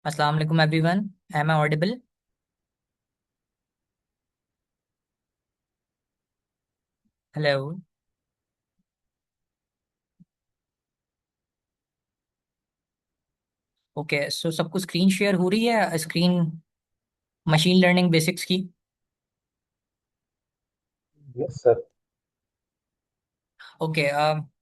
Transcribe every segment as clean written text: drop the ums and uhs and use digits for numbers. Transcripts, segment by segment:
अस्सलाम वालेकुम everyone. Am I audible? Hello. Okay, so सबको स्क्रीन शेयर हो रही है, स्क्रीन मशीन लर्निंग बेसिक्स की। Yes sir. ओके,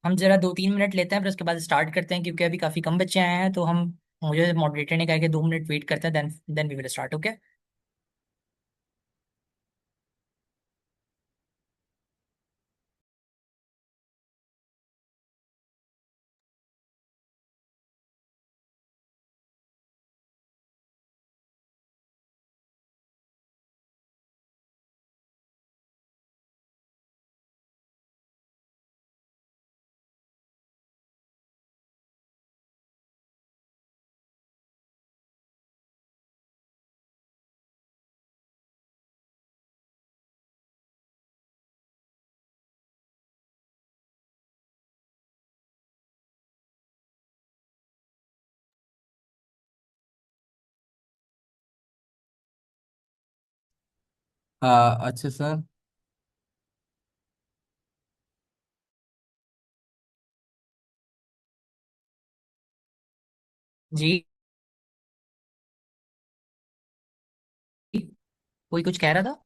हम जरा 2-3 मिनट लेते हैं, फिर उसके बाद स्टार्ट करते हैं, क्योंकि अभी काफ़ी कम बच्चे आए हैं। तो हम मुझे मॉडरेटर ने कहा कि 2 मिनट वेट करते हैं, then we will start. Okay. अच्छा सर। जी, कोई कुछ कह रहा था?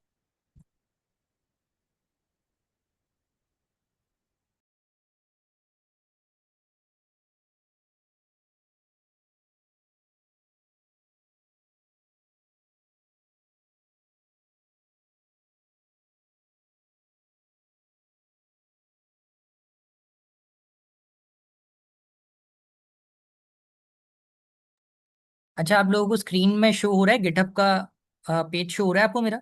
अच्छा, आप लोगों को स्क्रीन में शो हो रहा है गिटहब का पेज शो हो रहा है आपको मेरा?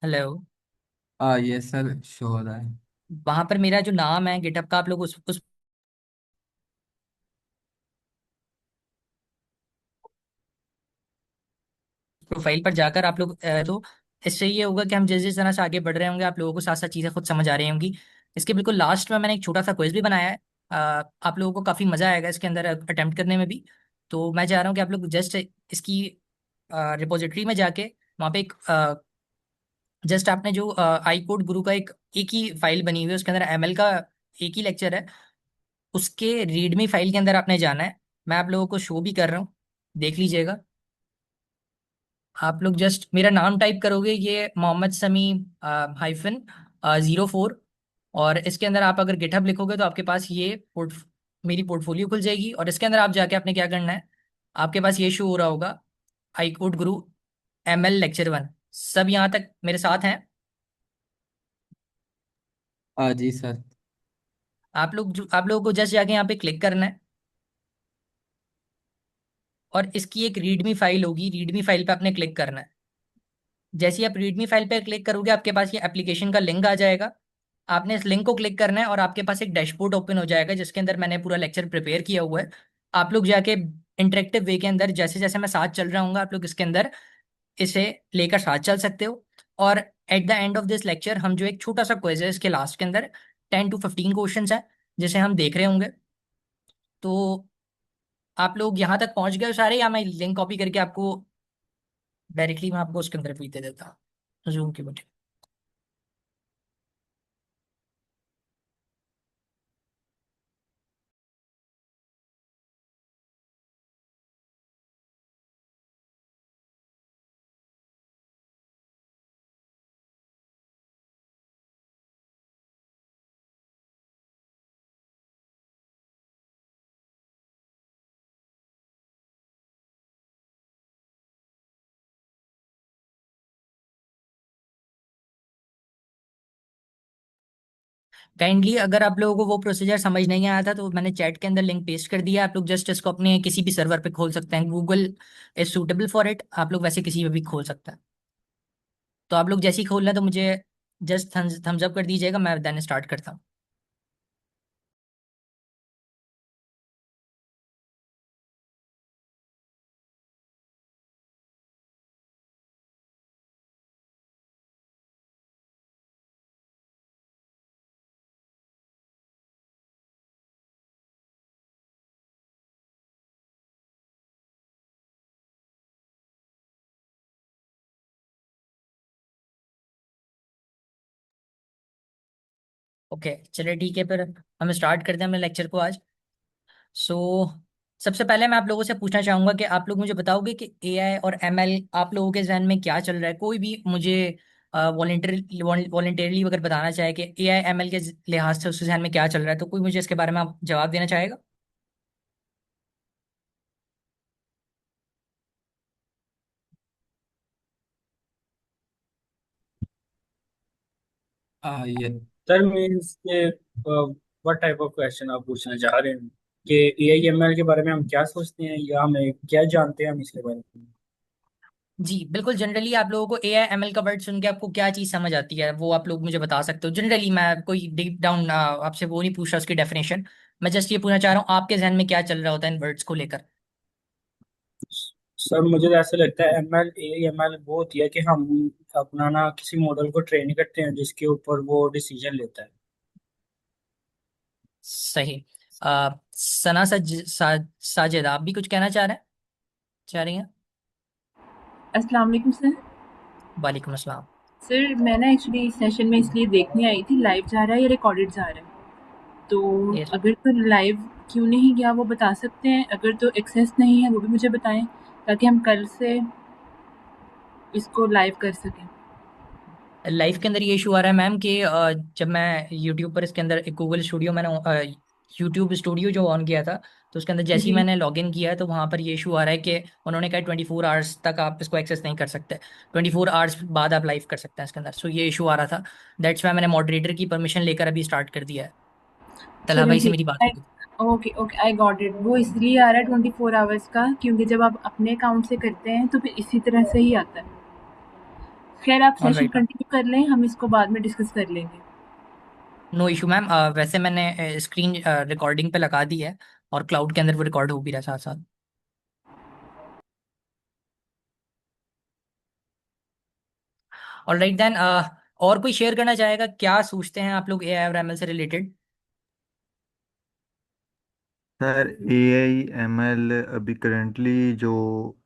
हेलो। ये सर शो हो रहा है। वहां पर मेरा जो नाम है गिटहब का, आप लोग उस प्रोफाइल पर जाकर आप लोग तो इससे ये होगा कि हम जिस जिस तरह से आगे बढ़ रहे होंगे, आप लोगों को साथ साथ चीज़ें खुद समझ आ रही होंगी। इसके बिल्कुल लास्ट में मैंने एक छोटा सा क्विज भी बनाया है। आप लोगों को काफ़ी मज़ा आएगा इसके अंदर अटेम्प्ट करने में भी। तो मैं चाह रहा हूँ कि आप लोग जस्ट इसकी रिपोजिटरी में जाके वहाँ पे एक जस्ट आपने जो आई कोड गुरु का एक ही फाइल बनी हुई है, उसके अंदर एमएल का एक ही लेक्चर है। उसके रीडमी फाइल के अंदर आपने जाना है। मैं आप लोगों को शो भी कर रहा हूँ, देख लीजिएगा। आप लोग जस्ट मेरा नाम टाइप करोगे, ये मोहम्मद समी हाइफन 04। और इसके अंदर आप अगर गिटहब लिखोगे तो आपके पास ये मेरी पोर्टफोलियो खुल जाएगी। और इसके अंदर आप जाके आपने क्या करना है, आपके पास ये शो हो रहा होगा, आई कोड गुरु ML लेक्चर 1। सब यहाँ तक मेरे साथ हैं? जी सर। आप लोगों को जस्ट जाके यहाँ पे क्लिक करना है। और इसकी एक रीडमी फाइल होगी, रीडमी फाइल पे आपने क्लिक करना है। जैसे ही आप रीडमी फाइल पे क्लिक करोगे, आपके पास ये एप्लीकेशन का लिंक आ जाएगा। आपने इस लिंक को क्लिक करना है और आपके पास एक डैशबोर्ड ओपन हो जाएगा, जिसके अंदर मैंने पूरा लेक्चर प्रिपेयर किया हुआ है। आप लोग जाके इंटरेक्टिव वे के अंदर जैसे जैसे मैं साथ चल रहा हूँ, आप लोग इसके अंदर इसे लेकर साथ चल सकते हो। और at the end of this lecture हम जो एक छोटा सा क्विज है इसके लास्ट के अंदर 10 to 15 क्वेश्चन है, जिसे हम देख रहे होंगे। तो आप लोग यहाँ तक पहुंच गए हो सारे, या मैं लिंक कॉपी करके आपको डायरेक्टली मैं आपको उसके अंदर भी दे देता हूँ जूम की मदद। काइंडली अगर आप लोगों को वो प्रोसीजर समझ नहीं आया था, तो मैंने चैट के अंदर लिंक पेस्ट कर दिया। आप लोग जस्ट इसको अपने किसी भी सर्वर पे खोल सकते हैं, Google is suitable for it. आप लोग वैसे किसी पे भी खोल सकते हैं। तो आप लोग जैसे ही खोल लें तो मुझे जस्ट थम्स अप कर दीजिएगा, मैं देन स्टार्ट करता हूँ। ओके चलिए ठीक है, फिर हम स्टार्ट करते हैं अपने लेक्चर को आज। सो सबसे पहले मैं आप लोगों से पूछना चाहूंगा कि आप लोग मुझे बताओगे कि एआई और एमएल आप लोगों के जहन में क्या चल रहा है। कोई भी मुझे वॉलेंटरली अगर बताना चाहे कि एआई एमएल के लिहाज से उसके जहन में क्या चल रहा है, तो कोई मुझे इसके बारे में आप जवाब देना चाहेगा। ये सर मीन्स के व्हाट टाइप ऑफ क्वेश्चन आप पूछना चाह रहे हैं कि एआईएमएल के बारे में हम क्या सोचते हैं या हमें क्या जानते हैं हम इसके बारे में। जी बिल्कुल, जनरली आप लोगों को एआई एमएल का वर्ड सुन के आपको क्या चीज़ समझ आती है वो आप लोग मुझे बता सकते हो। जनरली मैं कोई डीप डाउन आपसे वो नहीं पूछ रहा उसकी डेफिनेशन। मैं जस्ट ये पूछना चाह रहा हूँ आपके जहन में क्या चल रहा होता है इन वर्ड्स को लेकर। सर मुझे तो ऐसा लगता है एमएल एआईएमएल वो होती है कि हम अपना ना किसी मॉडल को ट्रेन करते हैं जिसके ऊपर वो डिसीजन लेता है। सही। सना साजिद, आप भी कुछ कहना चाह रही हैं। अस्सलाम वालेकुम सर। वालेकुम अस्सलाम। सर मैं ना एक्चुअली इस सेशन में इसलिए देखने आई थी, लाइव जा रहा है या रिकॉर्डेड जा रहा है? तो ये अगर तो लाइव क्यों नहीं गया वो बता सकते हैं, अगर तो एक्सेस नहीं है वो भी मुझे बताएं ताकि हम कल से इसको लाइव कर सकें। लाइफ के अंदर ये इशू आ रहा है मैम कि जब मैं यूट्यूब पर इसके अंदर एक गूगल स्टूडियो मैंने यूट्यूब स्टूडियो जो ऑन किया था, तो उसके अंदर जैसे ही जी। मैंने लॉगिन किया तो वहाँ पर ये इशू आ रहा है कि उन्होंने कहा 24 आवर्स तक आप इसको एक्सेस नहीं कर सकते। 24 आवर्स बाद आप लाइव कर सकते हैं इसके अंदर। सो ये इशू आ रहा था। दैट्स वाई मैंने मॉडरेटर की परमिशन लेकर अभी स्टार्ट कर दिया है। तलहा चलें भाई से ठीक मेरी बात है। हुई थी। Okay okay, I got it. वो इसलिए आ रहा है 24 आवर्स का क्योंकि जब आप अपने अकाउंट से करते हैं तो फिर इसी तरह से ही आता है। खैर आप all session right ma'am, continue कर लें, हम इसको बाद में डिस्कस कर लेंगे। No issue ma'am. वैसे मैंने स्क्रीन रिकॉर्डिंग पे लगा दी है और क्लाउड के अंदर वो रिकॉर्ड हो भी रहा है साथ साथ। ऑल राइट देन, और कोई शेयर करना चाहेगा क्या सोचते हैं आप लोग एआई और एमएल से related. Sir A I am L अभी करंटली जो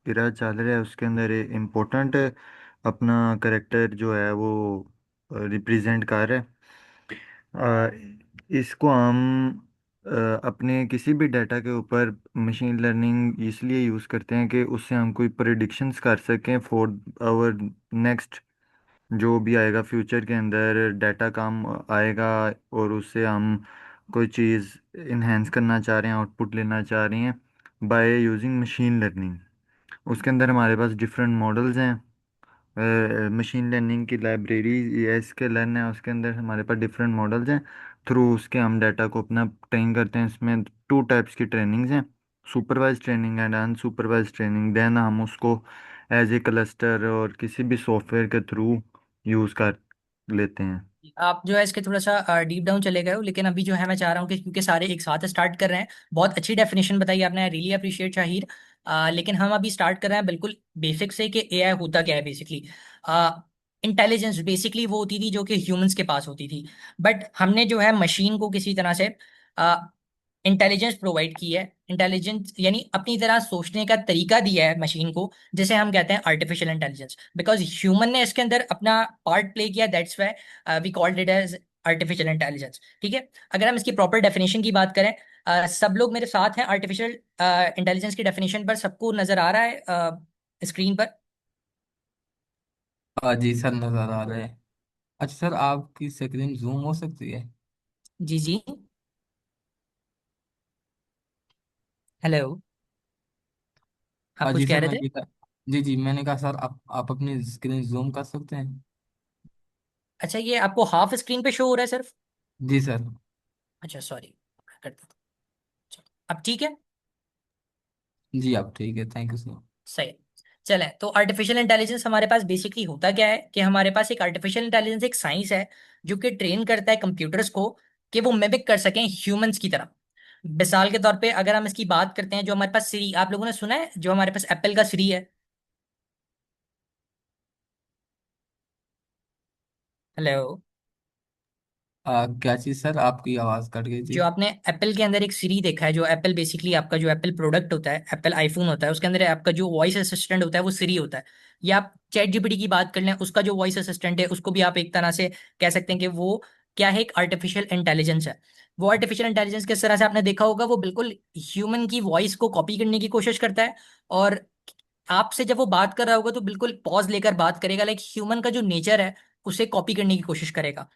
इरा चल रहा है उसके अंदर इम्पोर्टेंट अपना करेक्टर जो है वो रिप्रेजेंट कर रहा है। अ, इसको हम अपने किसी भी डाटा के ऊपर मशीन लर्निंग इसलिए यूज़ करते हैं कि उससे हम कोई प्रिडिक्शंस कर सकें फॉर आवर नेक्स्ट जो भी आएगा फ्यूचर के अंदर डाटा काम आएगा, और उससे हम कोई चीज़ इन्हेंस करना चाह रहे हैं, आउटपुट लेना चाह रहे हैं बाय यूजिंग मशीन लर्निंग। उसके अंदर हमारे पास डिफरेंट मॉडल्स हैं। मशीन लर्निंग की लाइब्रेरी एस के लर्न है, उसके अंदर हमारे पास डिफरेंट मॉडल्स हैं। थ्रू उसके हम डाटा को अपना ट्रेन करते हैं। इसमें टू टाइप्स की ट्रेनिंग्स हैं, supervise training and unsupervise training. Then हम उसको एज ए क्लस्टर और किसी भी सॉफ्टवेयर के थ्रू यूज़ कर लेते हैं। आप जो है इसके थोड़ा सा डीप डाउन चले गए हो, लेकिन अभी जो है मैं चाह रहा हूँ कि क्योंकि सारे एक साथ स्टार्ट कर रहे हैं। बहुत अच्छी डेफिनेशन बताई आपने, आई रियली अप्रिशिएट शाहिर। लेकिन हम अभी स्टार्ट कर रहे हैं बिल्कुल बेसिक से कि एआई होता क्या है बेसिकली। इंटेलिजेंस बेसिकली वो होती थी जो कि ह्यूमंस के पास होती थी, बट हमने जो है मशीन को किसी तरह से इंटेलिजेंस प्रोवाइड की है। इंटेलिजेंस यानी अपनी तरह सोचने का तरीका दिया है मशीन को, जिसे हम कहते हैं आर्टिफिशियल इंटेलिजेंस। बिकॉज ह्यूमन ने इसके अंदर अपना पार्ट प्ले किया, that's why we called it as artificial intelligence. ठीक है। अगर हम इसकी प्रॉपर डेफिनेशन की बात करें, सब लोग मेरे साथ हैं आर्टिफिशियल इंटेलिजेंस की डेफिनेशन पर, सबको नजर आ रहा है स्क्रीन पर। जी सर, नज़र आ रहा है। अच्छा सर, आपकी स्क्रीन जूम हो सकती है? जी जी। हेलो। आप कुछ जी कह सर, रहे मैं थे। ये कहा, जी जी, मैंने कहा सर आप अपनी स्क्रीन जूम कर सकते हैं? अच्छा, ये आपको हाफ स्क्रीन पे शो हो रहा है सिर्फ। जी सर। अच्छा सॉरी, कर देता हूँ। चलो, अब ठीक है। जी आप ठीक है, थैंक यू सर। सही है। चलें, तो आर्टिफिशियल इंटेलिजेंस हमारे पास बेसिकली होता क्या है कि हमारे पास एक आर्टिफिशियल इंटेलिजेंस एक साइंस है जो कि ट्रेन करता है कंप्यूटर्स को कि वो मिमिक कर सकें ह्यूमंस की तरह। मिसाल के तौर पे अगर हम इसकी बात करते हैं, जो हमारे पास सिरी, आप लोगों ने सुना है जो हमारे पास एप्पल का सिरी है। हेलो। क्या चीज़ सर, आपकी आवाज़ कट गई थी। जो आपने एप्पल के अंदर एक सीरी देखा है, जो एप्पल बेसिकली आपका जो एप्पल प्रोडक्ट होता है, एप्पल आईफोन होता है, उसके अंदर आपका जो वॉइस असिस्टेंट होता है वो सीरी होता है। या आप चैट जीपीटी की बात कर लें, उसका जो वॉइस असिस्टेंट है उसको भी आप एक तरह से कह सकते हैं कि वो क्या है, एक आर्टिफिशियल इंटेलिजेंस है। वो आर्टिफिशियल इंटेलिजेंस किस तरह से आपने देखा होगा, वो बिल्कुल ह्यूमन की वॉइस को कॉपी करने की कोशिश करता है, और आपसे जब वो बात कर रहा होगा तो बिल्कुल पॉज लेकर बात करेगा, लाइक ह्यूमन का जो नेचर है उसे कॉपी करने की कोशिश करेगा।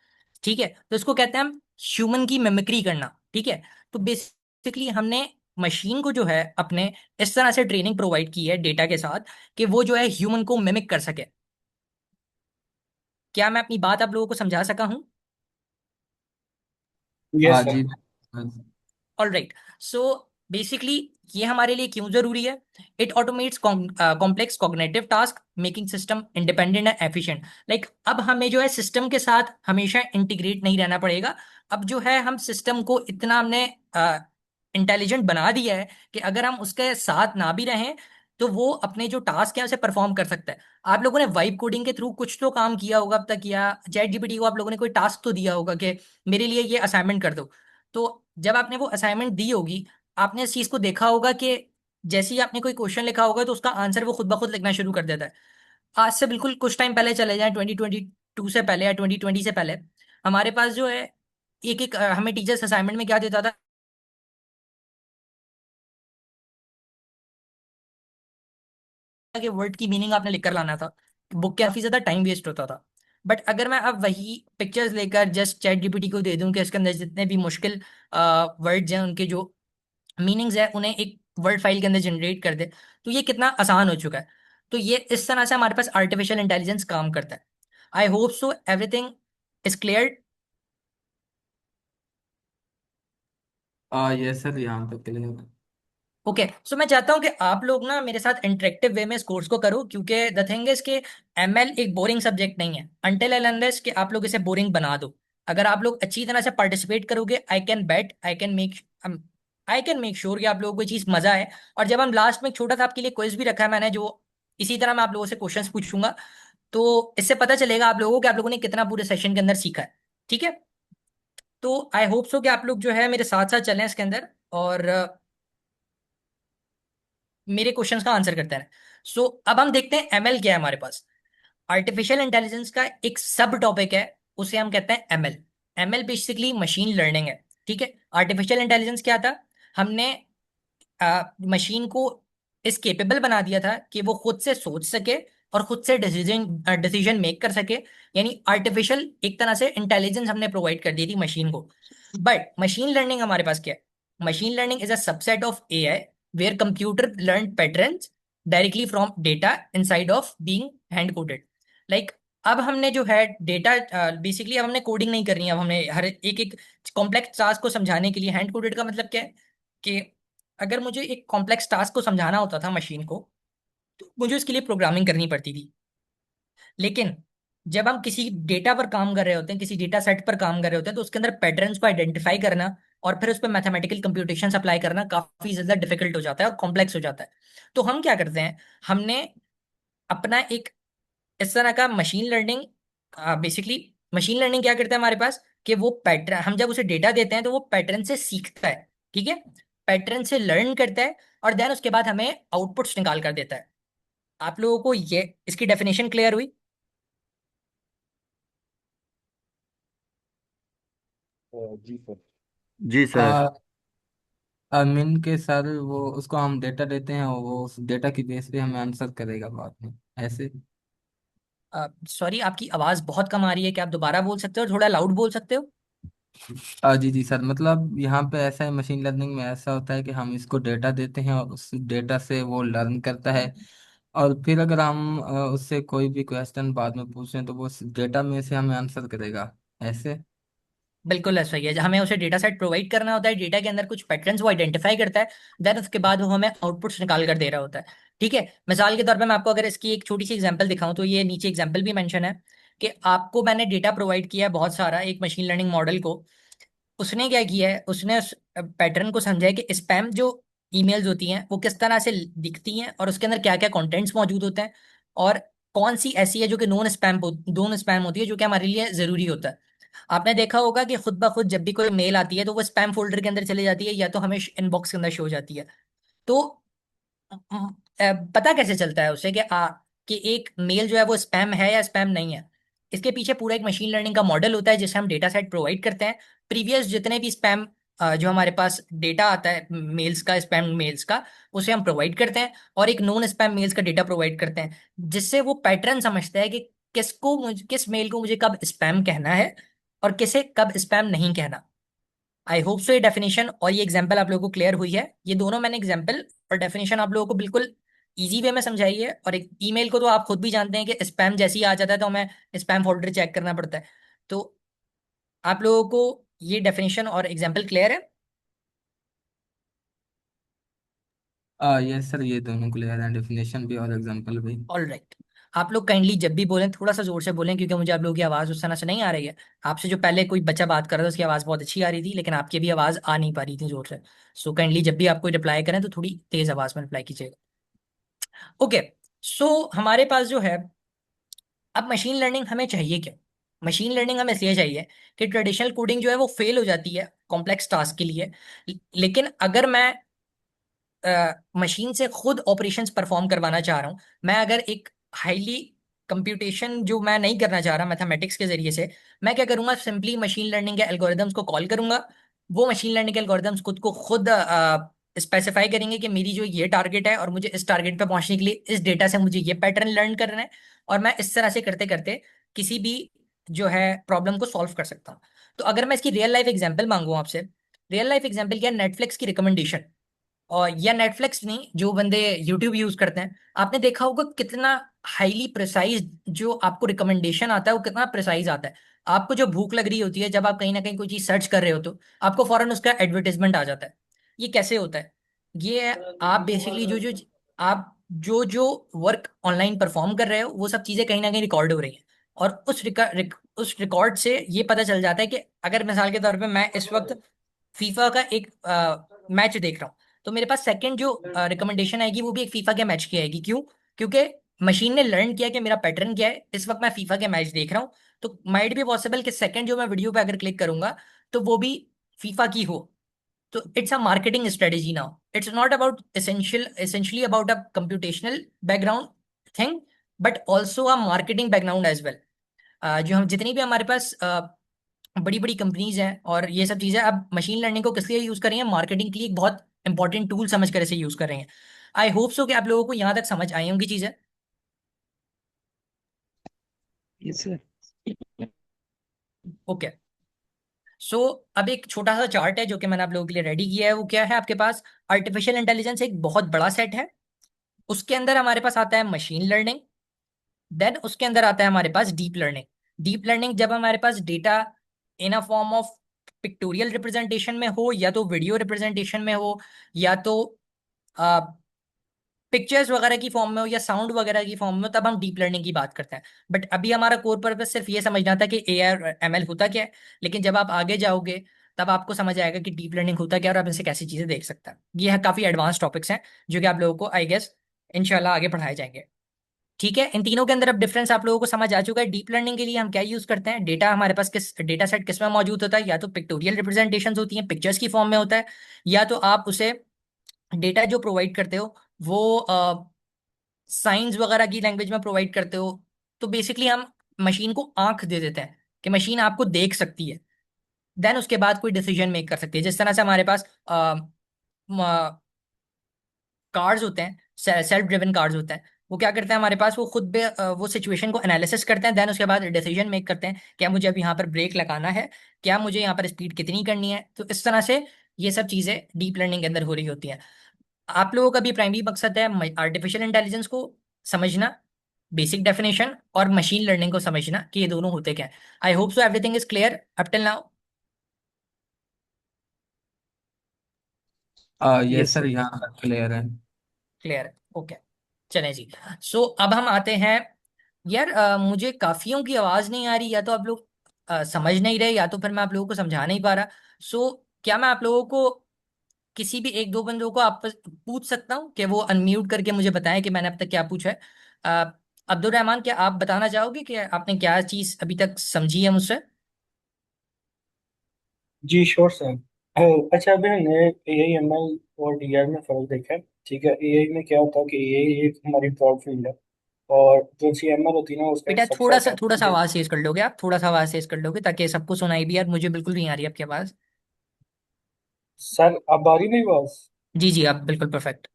ठीक है, तो इसको कहते हैं हम ह्यूमन की मिमिक्री करना। ठीक है, तो बेसिकली हमने मशीन को जो है अपने इस तरह से ट्रेनिंग प्रोवाइड की है डेटा के साथ कि वो जो है ह्यूमन को मिमिक कर सके। क्या मैं अपनी बात आप लोगों को समझा सका हूं? यस हाँ सर। जी। All right. सो बेसिकली ये हमारे लिए क्यों जरूरी है? It automates complex cognitive task, making system independent and efficient. Like अब हमें जो है सिस्टम के साथ हमेशा इंटीग्रेट नहीं रहना पड़ेगा। अब जो है हम सिस्टम को इतना हमने इंटेलिजेंट बना दिया है कि अगर हम उसके साथ ना भी रहें तो वो अपने जो टास्क है उसे परफॉर्म कर सकता है। आप लोगों ने वाइब कोडिंग के थ्रू कुछ तो काम किया होगा अब तक, या चैट जीपीटी को आप लोगों ने कोई टास्क तो दिया होगा कि मेरे लिए ये असाइनमेंट कर दो। तो जब आपने वो असाइनमेंट दी होगी, आपने इस चीज को देखा होगा कि जैसे ही आपने कोई क्वेश्चन लिखा होगा तो उसका आंसर वो खुद ब खुद लिखना शुरू कर देता है। आज से बिल्कुल कुछ टाइम पहले चले जाएं, 2022 से पहले या 2020 से पहले, हमारे पास जो है एक एक हमें टीचर्स असाइनमेंट में क्या देता था कि वर्ड की मीनिंग आपने लिख कर लाना था। बुक के काफी ज्यादा टाइम वेस्ट होता था। बट अगर मैं अब वही पिक्चर्स लेकर जस्ट चैट जीपीटी को दे दूं कि इसके अंदर जितने भी मुश्किल वर्ड्स हैं उनके जो मीनिंग्स है उन्हें एक वर्ड फाइल के अंदर जनरेट कर दे, तो ये कितना आसान हो चुका है। तो ये इस तरह से हमारे पास आर्टिफिशियल इंटेलिजेंस काम करता है। आई hope so everything is clear. ये सर यहाँ तक क्लियर है। ओके, सो मैं चाहता हूँ कि आप लोग ना मेरे साथ इंटरेक्टिव वे में इस कोर्स को करो, क्योंकि द थिंग इज कि एमएल एक बोरिंग सब्जेक्ट नहीं है अनटिल एंड अनलेस कि आप लोग इसे बोरिंग बना दो। अगर आप लोग अच्छी तरह से पार्टिसिपेट करोगे, आई कैन मेक श्योर कि आप लोगों को ये चीज मजा है। और जब हम लास्ट में एक छोटा सा आपके लिए क्विज भी रखा है मैंने, जो इसी तरह मैं आप लोगों से क्वेश्चंस पूछूंगा, तो इससे पता चलेगा आप लोगों को कि आप लोगों ने कितना पूरे सेशन के अंदर सीखा है। ठीक है, तो आई होप सो कि आप लोग जो है मेरे साथ साथ चलें इसके अंदर, और मेरे क्वेश्चंस का आंसर करते हैं। सो अब हम देखते हैं एमएल क्या है हमारे पास। आर्टिफिशियल इंटेलिजेंस का एक सब टॉपिक है, उसे हम कहते हैं ML. ML basically machine learning है। ठीक है, आर्टिफिशियल इंटेलिजेंस क्या था? हमने मशीन को इस केपेबल बना दिया था कि वो खुद से सोच सके और खुद से डिसीजन डिसीजन मेक कर सके। यानी आर्टिफिशियल एक तरह से इंटेलिजेंस हमने प्रोवाइड कर दी थी मशीन को। बट मशीन लर्निंग हमारे पास क्या है? Machine learning is a subset of AI where computer learn patterns directly from data inside of being hand coded. Like अब हमने जो है डेटा बेसिकली अब हमने कोडिंग नहीं करनी है, अब हमने हर एक एक कॉम्प्लेक्स टास्क को समझाने के लिए हैंड कोडेड का मतलब क्या है कि अगर मुझे एक कॉम्प्लेक्स टास्क को समझाना होता था मशीन को, तो मुझे उसके लिए प्रोग्रामिंग करनी पड़ती थी। लेकिन जब हम किसी डेटा पर काम कर रहे होते हैं, किसी डेटा सेट पर काम कर रहे होते हैं, तो उसके अंदर पैटर्न्स को आइडेंटिफाई करना और फिर उस पर मैथमेटिकल कंप्यूटेशंस अप्लाई करना काफी ज्यादा डिफिकल्ट हो जाता है और कॉम्प्लेक्स हो जाता है। तो हम क्या करते हैं, हमने अपना एक इस तरह का machine learning, basically machine learning क्या करता है हमारे पास कि वो पैटर्न हम जब उसे डेटा देते हैं तो वो पैटर्न से सीखता है। ठीक है, पैटर्न से लर्न करता है और देन उसके बाद हमें आउटपुट्स निकाल कर देता है। आप लोगों को ये इसकी डेफिनेशन क्लियर हुई? जी सर। जी सर। आ, मीन के सर वो उसको हम डेटा देते हैं और वो उस डेटा की बेस पे हमें आंसर करेगा बाद में, ऐसे। सॉरी, आपकी आवाज बहुत कम आ रही है, क्या आप दोबारा बोल सकते हो, थोड़ा लाउड बोल सकते हो? जी जी सर, मतलब यहाँ पे ऐसा है, मशीन लर्निंग में ऐसा होता है कि हम इसको डेटा देते हैं और उस डेटा से वो लर्न करता है। और फिर अगर हम उससे कोई भी क्वेश्चन बाद में पूछें तो वो उस डेटा में से हमें आंसर करेगा, ऐसे। बिल्कुल ऐसा ही है, हमें उसे डेटा सेट प्रोवाइड करना होता है, डेटा के अंदर कुछ पैटर्न्स वो आइडेंटिफाई करता है, देन उसके बाद वो हमें आउटपुट्स निकाल कर दे रहा होता है। ठीक है, मिसाल के तौर पे मैं आपको अगर इसकी एक छोटी सी एग्जांपल दिखाऊं, तो ये नीचे एग्जांपल भी मेंशन है कि आपको मैंने डेटा प्रोवाइड किया है बहुत सारा एक मशीन लर्निंग मॉडल को। उसने क्या किया है, उसने उस पैटर्न को समझा है कि स्पैम जो ईमेल्स होती हैं वो किस तरह से दिखती हैं और उसके अंदर क्या क्या कंटेंट्स मौजूद होते हैं, और कौन सी ऐसी है जो कि नॉन स्पैम होती है, जो कि हमारे लिए जरूरी होता है। आपने देखा होगा कि खुद ब खुद जब भी कोई मेल आती है तो वो स्पैम फोल्डर के अंदर चली जाती है या तो हमें इनबॉक्स के अंदर शो हो जाती है। तो पता कैसे चलता है उसे कि एक मेल जो है वो स्पैम है या स्पैम नहीं है? इसके पीछे पूरा एक मशीन लर्निंग का मॉडल होता है जिसे हम डेटा सेट प्रोवाइड करते हैं। प्रीवियस जितने भी स्पैम जो हमारे पास डेटा आता है मेल्स का, स्पैम मेल्स का, उसे हम प्रोवाइड करते हैं, और एक नॉन स्पैम मेल्स का डेटा प्रोवाइड करते हैं, जिससे वो पैटर्न समझता है कि किस मेल को मुझे कब स्पैम कहना है और किसे कब स्पैम नहीं कहना। आई होप सो ये डेफिनेशन और ये एग्जांपल आप लोगों को क्लियर हुई है। ये दोनों मैंने एग्जांपल और डेफिनेशन आप लोगों को बिल्कुल इजी वे में समझाई है। और एक ईमेल को तो आप खुद भी जानते हैं कि स्पैम जैसे ही आ जाता है तो हमें स्पैम फोल्डर चेक करना पड़ता है। तो आप लोगों को ये डेफिनेशन और एग्जांपल क्लियर है? यस सर, ये दोनों क्लियर है, डेफिनेशन भी और एग्जांपल भी। All right. आप लोग काइंडली जब भी बोलें थोड़ा सा जोर से बोलें, क्योंकि मुझे आप लोगों की आवाज़ उस तरह से नहीं आ रही है। आपसे जो पहले कोई बच्चा बात कर रहा था उसकी आवाज़ बहुत अच्छी आ रही थी, लेकिन आपकी भी आवाज़ आ नहीं पा रही थी जोर से। सो काइंडली जब भी आप कोई रिप्लाई करें तो थोड़ी तेज आवाज़ में रिप्लाई कीजिएगा। ओके। सो हमारे पास जो है, अब मशीन लर्निंग हमें चाहिए क्यों? मशीन लर्निंग हमें इसलिए चाहिए कि ट्रेडिशनल कोडिंग जो है वो फेल हो जाती है कॉम्प्लेक्स टास्क के लिए। लेकिन अगर मैं मशीन से खुद ऑपरेशंस परफॉर्म करवाना चाह रहा हूँ, मैं अगर एक हाईली कंप्यूटेशन जो मैं नहीं करना चाह रहा मैथमेटिक्स के जरिए से, मैं क्या करूंगा, सिंपली मशीन लर्निंग के एल्गोरिदम्स को कॉल करूंगा। वो मशीन लर्निंग के एल्गोरिदम्स खुद स्पेसिफाई करेंगे कि मेरी जो ये टारगेट है और मुझे इस टारगेट पे पहुंचने के लिए इस डेटा से मुझे ये पैटर्न लर्न करना है, और मैं इस तरह से करते करते किसी भी जो है प्रॉब्लम को सॉल्व कर सकता हूँ। तो अगर मैं इसकी रियल लाइफ एग्जांपल मांगू आपसे, रियल लाइफ एग्जांपल क्या है, नेटफ्लिक्स की रिकमेंडेशन। और या नेटफ्लिक्स नहीं, जो बंदे यूट्यूब यूज करते हैं, आपने देखा होगा कितना हाईली प्रिसाइज जो आपको रिकमेंडेशन आता है, वो कितना प्रिसाइज आता है। आपको जो भूख लग रही होती है, जब आप कहीं ना कहीं कोई चीज सर्च कर रहे हो तो आपको फौरन उसका एडवर्टाइजमेंट आ जाता है। ये कैसे होता है? ये आप बेसिकली जो जो वर्क ऑनलाइन परफॉर्म कर रहे हो वो सब चीजें कहीं ना कहीं रिकॉर्ड हो रही हैं। और उस रिकॉर्ड से ये पता चल जाता है कि अगर मिसाल के तौर पे मैं इस वक्त फीफा का एक मैच देख रहा हूँ, तो मेरे पास सेकंड जो रिकमेंडेशन आएगी वो भी एक फीफा के मैच की आएगी। क्यों? क्योंकि मशीन ने लर्न किया कि मेरा पैटर्न क्या है, इस वक्त मैं फीफा के मैच देख रहा हूँ। तो माइट भी पॉसिबल कि सेकंड जो मैं वीडियो पे अगर क्लिक करूंगा तो वो भी फीफा की हो। तो it's a marketing strategy now, it's not about essentially about a computational background thing, but also a marketing background as well. जो हम जितनी भी हमारे पास बड़ी बड़ी कंपनीज हैं और ये सब चीजें अब मशीन लर्निंग को किस लिए यूज कर रही हैं, मार्केटिंग के लिए एक बहुत इंपॉर्टेंट टूल समझ कर इसे यूज कर रहे हैं। आई होप सो कि आप लोगों को यहाँ तक समझ आई होंगी चीजें। Yes sir. ओके। सो अब एक छोटा सा चार्ट है जो कि मैंने आप लोगों के लिए रेडी किया है। वो क्या है, आपके पास आर्टिफिशियल इंटेलिजेंस एक बहुत बड़ा सेट है, उसके अंदर हमारे पास आता है मशीन लर्निंग, देन उसके अंदर आता है हमारे पास डीप लर्निंग। डीप लर्निंग जब हमारे पास data in a form of pictorial representation में हो, या तो वीडियो रिप्रेजेंटेशन में हो, या तो पिक्चर्स वगैरह की फॉर्म में हो, या साउंड वगैरह की फॉर्म में हो, तब हम डीप लर्निंग की बात करते हैं। बट अभी हमारा कोर पर्पस सिर्फ ये समझना था कि ए आर एम एल होता क्या है। लेकिन जब आप आगे जाओगे तब आपको समझ आएगा कि डीप लर्निंग होता क्या है और आप इनसे कैसी चीजें देख सकते हैं। ये है काफी एडवांस टॉपिक्स हैं जो कि आप लोगों को आई गेस इंशाल्लाह आगे पढ़ाए जाएंगे। ठीक है, इन तीनों के अंदर अब डिफरेंस आप लोगों को समझ आ चुका है। डीप लर्निंग के लिए हम क्या यूज करते हैं, डेटा हमारे पास किस डेटा सेट किस में मौजूद होता है, या तो पिक्टोरियल रिप्रेजेंटेशन होती हैं, पिक्चर्स की फॉर्म में होता है, या तो आप उसे डेटा जो प्रोवाइड करते हो वो साइंस वगैरह की लैंग्वेज में प्रोवाइड करते हो। तो बेसिकली हम मशीन को आंख दे देते हैं कि मशीन आपको देख सकती है, देन उसके बाद कोई डिसीजन मेक कर सकती है। जिस तरह से हमारे पास कार्स होते हैं, सेल्फ ड्रिवन कार्स होते हैं, वो क्या करते हैं हमारे पास, वो खुद पे वो सिचुएशन को एनालिसिस करते हैं, देन उसके बाद डिसीजन मेक करते हैं क्या मुझे अब यहाँ पर ब्रेक लगाना है, क्या मुझे यहाँ पर स्पीड कितनी करनी है। तो इस तरह से ये सब चीज़ें डीप लर्निंग के अंदर हो रही होती हैं। आप लोगों का भी प्राइमरी मकसद है आर्टिफिशियल इंटेलिजेंस को समझना, बेसिक डेफिनेशन, और मशीन लर्निंग को समझना कि ये दोनों होते क्या है। आई hope so everything is clear up till now. Yes yes sir, sir. यहाँ क्लियर है। क्लियर है, ओके। चलें जी। सो अब हम आते हैं, यार मुझे काफियों की आवाज नहीं आ रही, या तो आप लोग समझ नहीं रहे, या तो फिर मैं आप लोगों को समझा नहीं पा रहा। सो क्या मैं आप लोगों को किसी भी एक दो बंदों को आप पूछ सकता हूँ कि वो अनम्यूट करके मुझे बताएं कि मैंने अब तक क्या पूछा है? अब्दुल रहमान, क्या आप बताना चाहोगे कि आपने क्या चीज अभी तक समझी है मुझसे? जी श्योर सर। अच्छा, अभी हमने ए आई एम एल और डी आर में फ़र्क देखा है। ठीक है, ए आई में क्या होता है कि ए आई एक हमारी ब्रॉड फील्ड है। और जो सी एम एल होती है ना उसका एक बेटा थोड़ा सा सबसेट थोड़ा सा है। आवाज तेज कर लोगे आप, थोड़ा सा आवाज तेज कर लोगे ताकि सबको सुनाई भी, यार मुझे बिल्कुल नहीं आ रही आपकी आवाज। सर अब आ रही मेरी आवाज? जी जी, आप बिल्कुल परफेक्ट।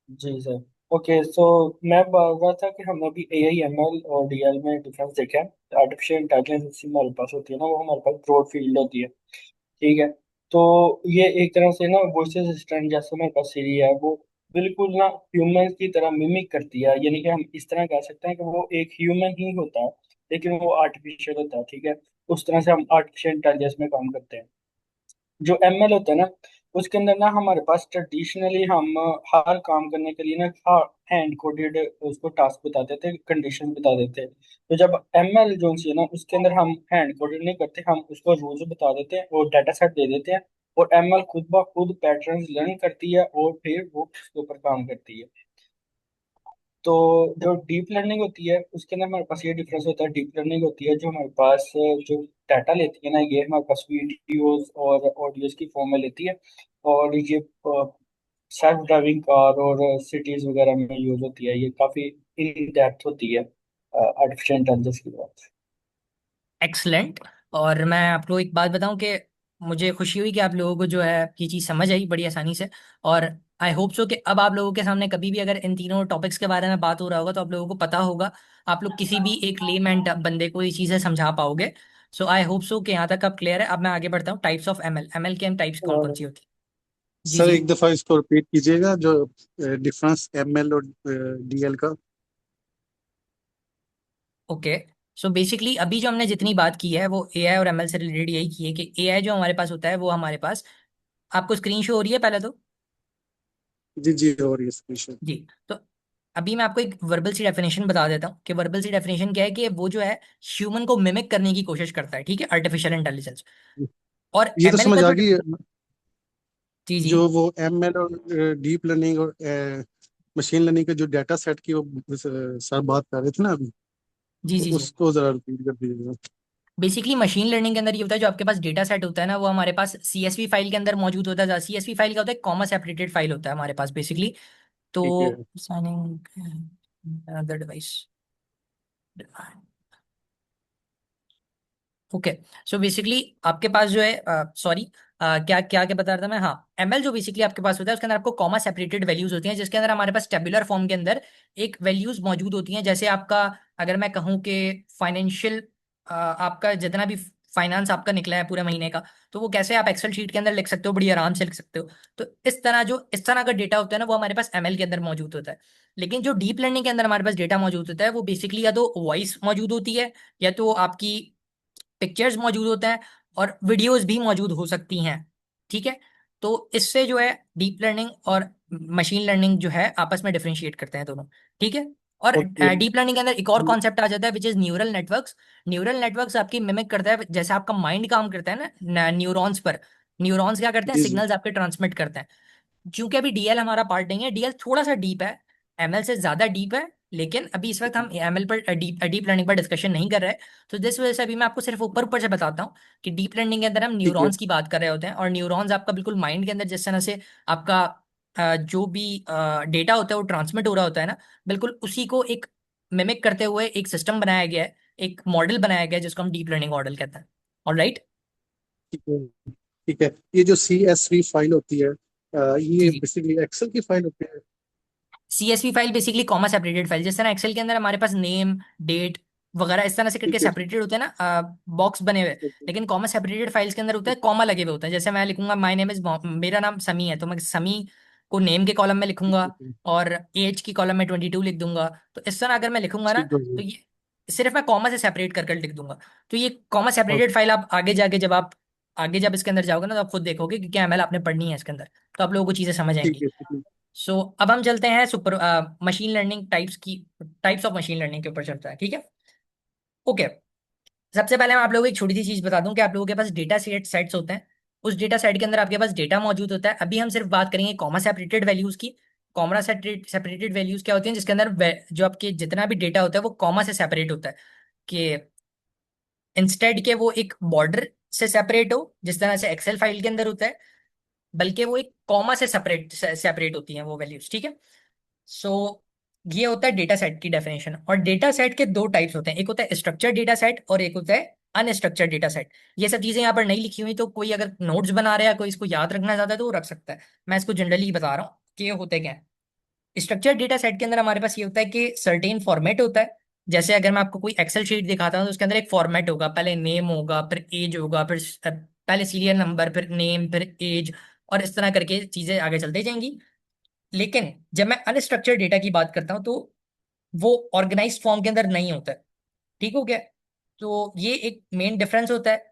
जी सर। ओके, सो मैं बोल रहा था कि हमने अभी ए आई एम एल और डी एल में डिफरेंस देखा है। आर्टिफिशियल इंटेलिजेंस हमारे पास होती है ना, वो हमारे पास ब्रॉड फील्ड होती है। ठीक है। तो ये एक तरह से ना वॉइस असिस्टेंट जैसे हमारे पास सीरी है, वो बिल्कुल ना ह्यूमन की तरह मिमिक करती है, यानी कि हम इस तरह कह सकते हैं कि वो एक ह्यूमन ही होता है, लेकिन वो आर्टिफिशियल होता है। ठीक है। उस तरह से हम आर्टिफिशियल इंटेलिजेंस में काम करते हैं। जो एम एल होता है ना, उसके अंदर ना हमारे पास ट्रेडिशनली हम हर काम करने के लिए ना हैंड कोडेड उसको टास्क बताते थे, कंडीशन बता देते। तो जब एम एल जो है ना उसके अंदर हम हैंड कोडेड नहीं करते, हम उसको रूल्स बता देते हैं और डाटा सेट दे देते हैं, और एम एल खुद ब खुद पैटर्न्स लर्न करती है और फिर वो उसके ऊपर काम करती है। तो जो डीप लर्निंग होती है उसके अंदर हमारे पास ये डिफरेंस होता है। डीप लर्निंग होती है जो हमारे पास जो डाटा लेती है ना, ये हमारे पास वीडियोस और ऑडियोज की फॉर्म में लेती है, और ये सेल्फ ड्राइविंग कार और सिटीज वगैरह में यूज होती है। ये काफी इन डेप्थ होती है आर्टिफिशियल इंटेलिजेंस की बात। एक्सलेंट। और मैं आपको एक बात बताऊं कि मुझे खुशी हुई कि आप लोगों को जो है ये चीज़ समझ आई बड़ी आसानी से। और आई होप सो कि अब आप लोगों के सामने कभी भी अगर इन तीनों टॉपिक्स के बारे में बात हो रहा होगा तो आप लोगों को पता होगा, आप लोग किसी भी एक लेमैन बंदे को ये चीज़ें समझा पाओगे। सो आई होप सो कि यहाँ तक अब क्लियर है। अब मैं आगे बढ़ता हूँ, टाइप्स ऑफ एमएल। एमएल के हम टाइप्स कौन कौन सी होती है? जी सर जी। एक दफा इसको रिपीट कीजिएगा, जो डिफरेंस एमएल और डीएल का। ओके। सो बेसिकली अभी जो हमने जितनी बात की है वो एआई और एमएल से रिलेटेड यही की है कि एआई जो हमारे पास होता है वो हमारे पास, आपको स्क्रीन शो हो रही है पहले तो? जी जी, और ये सफिशिएंट। जी। तो अभी मैं आपको एक वर्बल सी डेफिनेशन बता देता हूँ कि वर्बल सी डेफिनेशन क्या है, कि वो जो है ह्यूमन को मिमिक करने की कोशिश करता है, ठीक है, आर्टिफिशियल इंटेलिजेंस। और ये तो एमएल समझ का आ जो, गई। जी जी जो वो एमएल और डीप लर्निंग और मशीन लर्निंग का जो डाटा सेट की वो सर बात कर रहे थे ना अभी, जी तो जी जी। उसको जरा रिपीट कर दीजिएगा। बेसिकली मशीन लर्निंग के अंदर ये होता है, जो आपके पास डेटा सेट होता है ना वो हमारे पास सीएसवी फाइल के अंदर मौजूद होता है। सीएसवी फाइल का होता है कॉमा सेपरेटेड फाइल होता है हमारे पास बेसिकली। तो ठीक है। Signing other device. Okay. So basically आपके पास जो है, सॉरी, क्या क्या क्या बता रहा था मैं, हाँ, एमएल जो बेसिकली आपके पास होता है उसके अंदर आपको कॉमा सेपरेटेड वैल्यूज होती हैं, जिसके अंदर हमारे पास टेबुलर फॉर्म के अंदर एक वैल्यूज मौजूद होती हैं। जैसे आपका, अगर मैं कहूँ कि फाइनेंशियल, आपका जितना भी फाइनेंस आपका निकला है पूरे महीने का, तो वो कैसे आप एक्सेल शीट के अंदर लिख सकते हो, बड़ी आराम से लिख सकते हो। तो इस तरह का डेटा होता है ना वो हमारे पास एमएल के अंदर मौजूद होता है। लेकिन जो डीप लर्निंग के अंदर हमारे पास डेटा मौजूद होता है वो बेसिकली या तो वॉइस मौजूद होती है, या तो आपकी पिक्चर्स मौजूद होते हैं, और वीडियोस भी मौजूद हो सकती हैं। ठीक है। तो इससे जो है डीप लर्निंग और मशीन लर्निंग जो है आपस में डिफरेंशिएट करते हैं दोनों। ठीक है। और ओके। डीप लर्निंग के अंदर एक और कॉन्सेप्ट आ जाता है which is neural networks. Neural networks आपकी मिमिक करता है जैसे आपका माइंड काम करता है ना न्यूरॉन्स पर। न्यूरॉन्स क्या करते हैं, जी जी। सिग्नल्स आपके ट्रांसमिट करते हैं। क्योंकि अभी डीएल हमारा पार्ट नहीं है, डीएल थोड़ा सा डीप है, एमएल से ज्यादा डीप है, लेकिन अभी इस वक्त हम एमएल पर डीप डीप लर्निंग पर डिस्कशन नहीं कर रहे। तो जिस वजह से अभी मैं आपको सिर्फ ऊपर ऊपर से बताता हूँ कि डीप लर्निंग के अंदर हम ठीक है। न्यूरॉन्स की बात कर रहे होते हैं, और न्यूरॉन्स आपका बिल्कुल माइंड के अंदर जिस तरह से आपका जो भी डेटा होता है वो ट्रांसमिट हो रहा होता है ना, बिल्कुल उसी को एक मिमिक करते हुए एक सिस्टम बनाया गया है, एक मॉडल बनाया गया है जिसको हम डीप लर्निंग मॉडल कहते हैं। ऑलराइट। ठीक है। ठीक है, ये जो CSV फाइल होती है, जी ये जी। बेसिकली एक्सेल की फाइल होती है। CSV file basically comma separated file, जिस तरह एक्सेल के अंदर हमारे पास नेम, डेट वगैरह इस तरह से करके ठीक है। सेपरेटेड होते हैं ना, बॉक्स बने हुए। ओके। लेकिन कॉमा सेपरेटेड फाइल्स के अंदर होता है कॉमा लगे हुए होते हैं। जैसे मैं लिखूंगा माय नेम इज, मेरा नाम समी है, तो मैं समी को नेम के कॉलम में लिखूंगा, और एज की कॉलम में 22 लिख दूंगा। तो इस तरह अगर मैं लिखूंगा ना, ठीक है तो जी। ये सिर्फ मैं कॉमा से सेपरेट कर कर लिख दूंगा। तो ये कॉमा सेपरेटेड ओके। फाइल आप आगे जाके जब आप आगे जब इसके अंदर जाओगे ना तो आप खुद देखोगे कि क्या एमएल आपने पढ़नी है इसके अंदर, तो आप लोगों को चीजें समझ ठीक आएंगी। है। ठीक है। सो अब हम चलते हैं सुपर मशीन लर्निंग टाइप्स की, टाइप्स ऑफ मशीन लर्निंग के ऊपर चलता है, ठीक है। ओके। सबसे पहले मैं आप लोगों को एक छोटी सी चीज बता दूं कि आप लोगों के पास डेटा सेट्स होते हैं। उस डेटा सेट के अंदर आपके पास डेटा मौजूद होता है। अभी हम सिर्फ बात करेंगे कॉमा सेपरेटेड वैल्यूज की। कॉमा सेपरेटेड वैल्यूज क्या होती हैं, जिसके अंदर जो आपके जितना भी डेटा होता है वो कॉमा से सेपरेट होता है, कि इंस्टेड के वो एक बॉर्डर से सेपरेट हो जिस तरह से एक्सेल फाइल के अंदर होता है, बल्कि वो एक कॉमा से सेपरेट सेपरेट होती हैं वो वैल्यूज, ठीक है। सो ये होता है डेटा सेट की डेफिनेशन। और डेटा सेट के दो टाइप्स होते हैं, एक होता है स्ट्रक्चर्ड डेटा सेट और एक होता है अनस्ट्रक्चर्ड डेटा सेट। ये सब चीजें यहाँ पर नहीं लिखी हुई, तो कोई अगर नोट्स बना रहा है, कोई इसको याद रखना चाहता है तो वो रख सकता है। मैं इसको जनरली बता रहा हूँ कि ये होते क्या है। स्ट्रक्चर्ड डेटा सेट के अंदर हमारे पास ये होता है कि सर्टेन फॉर्मेट होता है। जैसे अगर मैं आपको कोई एक्सेल शीट दिखाता हूँ तो उसके अंदर एक फॉर्मेट होगा, पहले नेम होगा, फिर एज होगा, फिर पहले सीरियल नंबर, फिर नेम, फिर एज, और इस तरह करके चीजें आगे चलते जाएंगी। लेकिन जब मैं अनस्ट्रक्चर्ड डेटा की बात करता हूँ तो वो ऑर्गेनाइज फॉर्म के अंदर नहीं होता है। ठीक हो गया? तो ये एक मेन डिफरेंस होता है।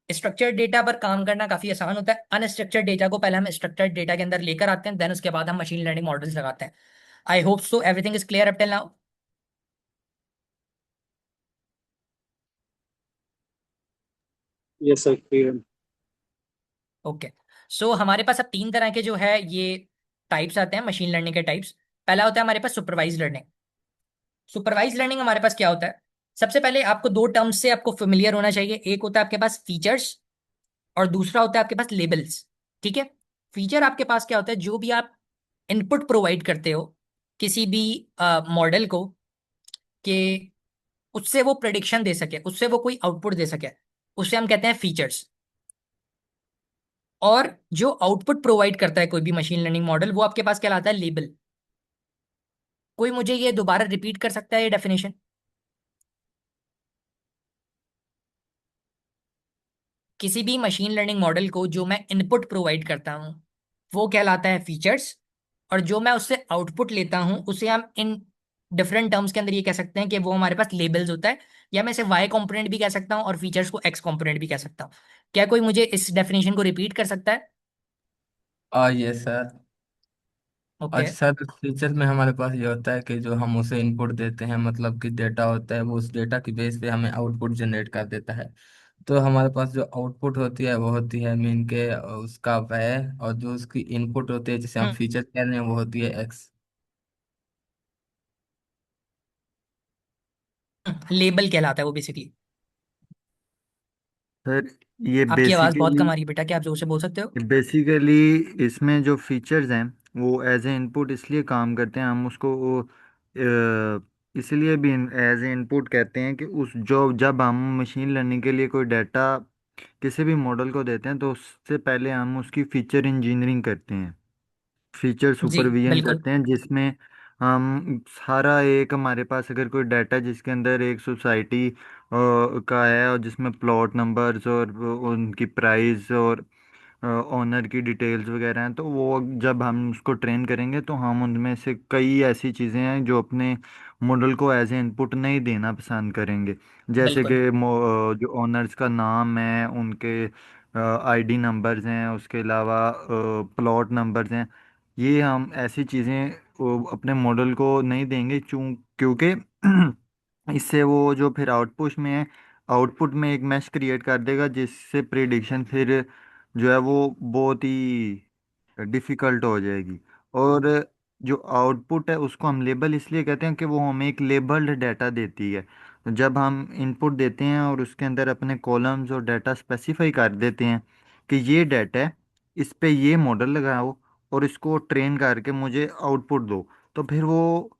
स्ट्रक्चर्ड डेटा पर काम करना काफी आसान होता है। अनस्ट्रक्चर्ड डेटा को पहले हम स्ट्रक्चर्ड डेटा के अंदर लेकर आते हैं, देन उसके बाद हम मशीन लर्निंग मॉडल्स लगाते हैं। I hope so everything is clear up till now. Yes sir, clear. Okay. So हमारे पास अब तीन तरह के जो है ये टाइप्स आते हैं मशीन लर्निंग के टाइप्स। पहला होता है हमारे पास सुपरवाइज लर्निंग। सुपरवाइज लर्निंग हमारे पास क्या होता है? सबसे पहले आपको दो टर्म्स से आपको फेमिलियर होना चाहिए। एक होता है आपके पास फीचर्स और दूसरा होता है आपके पास लेबल्स। ठीक है? फीचर आपके पास क्या होता है? जो भी आप इनपुट प्रोवाइड करते हो किसी भी मॉडल को, कि उससे वो प्रेडिक्शन दे सके, उससे वो कोई आउटपुट दे सके, उसे हम कहते हैं फीचर्स। और जो आउटपुट प्रोवाइड करता है कोई भी मशीन लर्निंग मॉडल, वो आपके पास कहलाता है लेबल। कोई मुझे ये दोबारा रिपीट कर सकता है ये डेफिनेशन? किसी भी मशीन लर्निंग मॉडल को जो मैं इनपुट प्रोवाइड करता हूँ वो कहलाता है फीचर्स, और जो मैं उससे आउटपुट लेता हूँ उसे हम इन डिफरेंट टर्म्स के अंदर ये कह सकते हैं कि वो हमारे पास लेबल्स होता है। या मैं इसे वाई कॉम्पोनेंट भी कह सकता हूँ और फीचर्स को एक्स कॉम्पोनेंट भी कह सकता हूँ। क्या कोई मुझे इस डेफिनेशन को रिपीट कर सकता है? ये सर। और ओके। सर फीचर में हमारे पास ये होता है कि जो हम उसे इनपुट देते हैं, मतलब कि डेटा होता है, वो उस डेटा की बेस पे हमें आउटपुट जनरेट कर देता है। तो हमारे पास जो आउटपुट होती है वो होती है मीन के उसका व्यय, और जो उसकी इनपुट होती है जिसे हम फीचर कह रहे हैं वो होती है एक्स। लेबल कहलाता है वो बेसिकली। सर ये आपकी आवाज़ बहुत बेसिकली कम आ रही है बेटा, क्या आप जोर से बोल सकते हो? बेसिकली इसमें जो फीचर्स हैं वो एज ए इनपुट इसलिए काम करते हैं, हम उसको इसलिए भी एज ए इनपुट कहते हैं कि उस जो जब हम मशीन लर्निंग के लिए कोई डाटा किसी भी मॉडल को देते हैं तो उससे पहले हम उसकी फीचर इंजीनियरिंग करते हैं, फीचर जी सुपरविजन बिल्कुल। करते हैं, जिसमें हम सारा एक हमारे पास अगर कोई डाटा जिसके अंदर एक सोसाइटी का है और जिसमें प्लॉट नंबर्स और उनकी प्राइस और ओनर की डिटेल्स वगैरह हैं, तो वो जब हम उसको ट्रेन करेंगे तो हम उनमें से कई ऐसी चीज़ें हैं जो अपने मॉडल को एज ए इनपुट नहीं देना पसंद करेंगे। जैसे बिल्कुल। कि जो ओनर्स का नाम है, उनके आईडी नंबर्स हैं, उसके अलावा प्लॉट नंबर्स हैं। ये हम ऐसी चीज़ें अपने मॉडल को नहीं देंगे, क्योंकि इससे वो जो फिर आउटपुट में है, आउटपुट में एक मैश क्रिएट कर देगा जिससे प्रिडिक्शन फिर जो है वो बहुत ही डिफ़िकल्ट हो जाएगी। और जो आउटपुट है उसको हम लेबल इसलिए कहते हैं कि वो हमें एक लेबल्ड डाटा देती है। तो जब हम इनपुट देते हैं और उसके अंदर अपने कॉलम्स और डाटा स्पेसिफाई कर देते हैं कि ये डाटा है, इस पे ये मॉडल लगाओ और इसको ट्रेन करके मुझे आउटपुट दो, तो फिर वो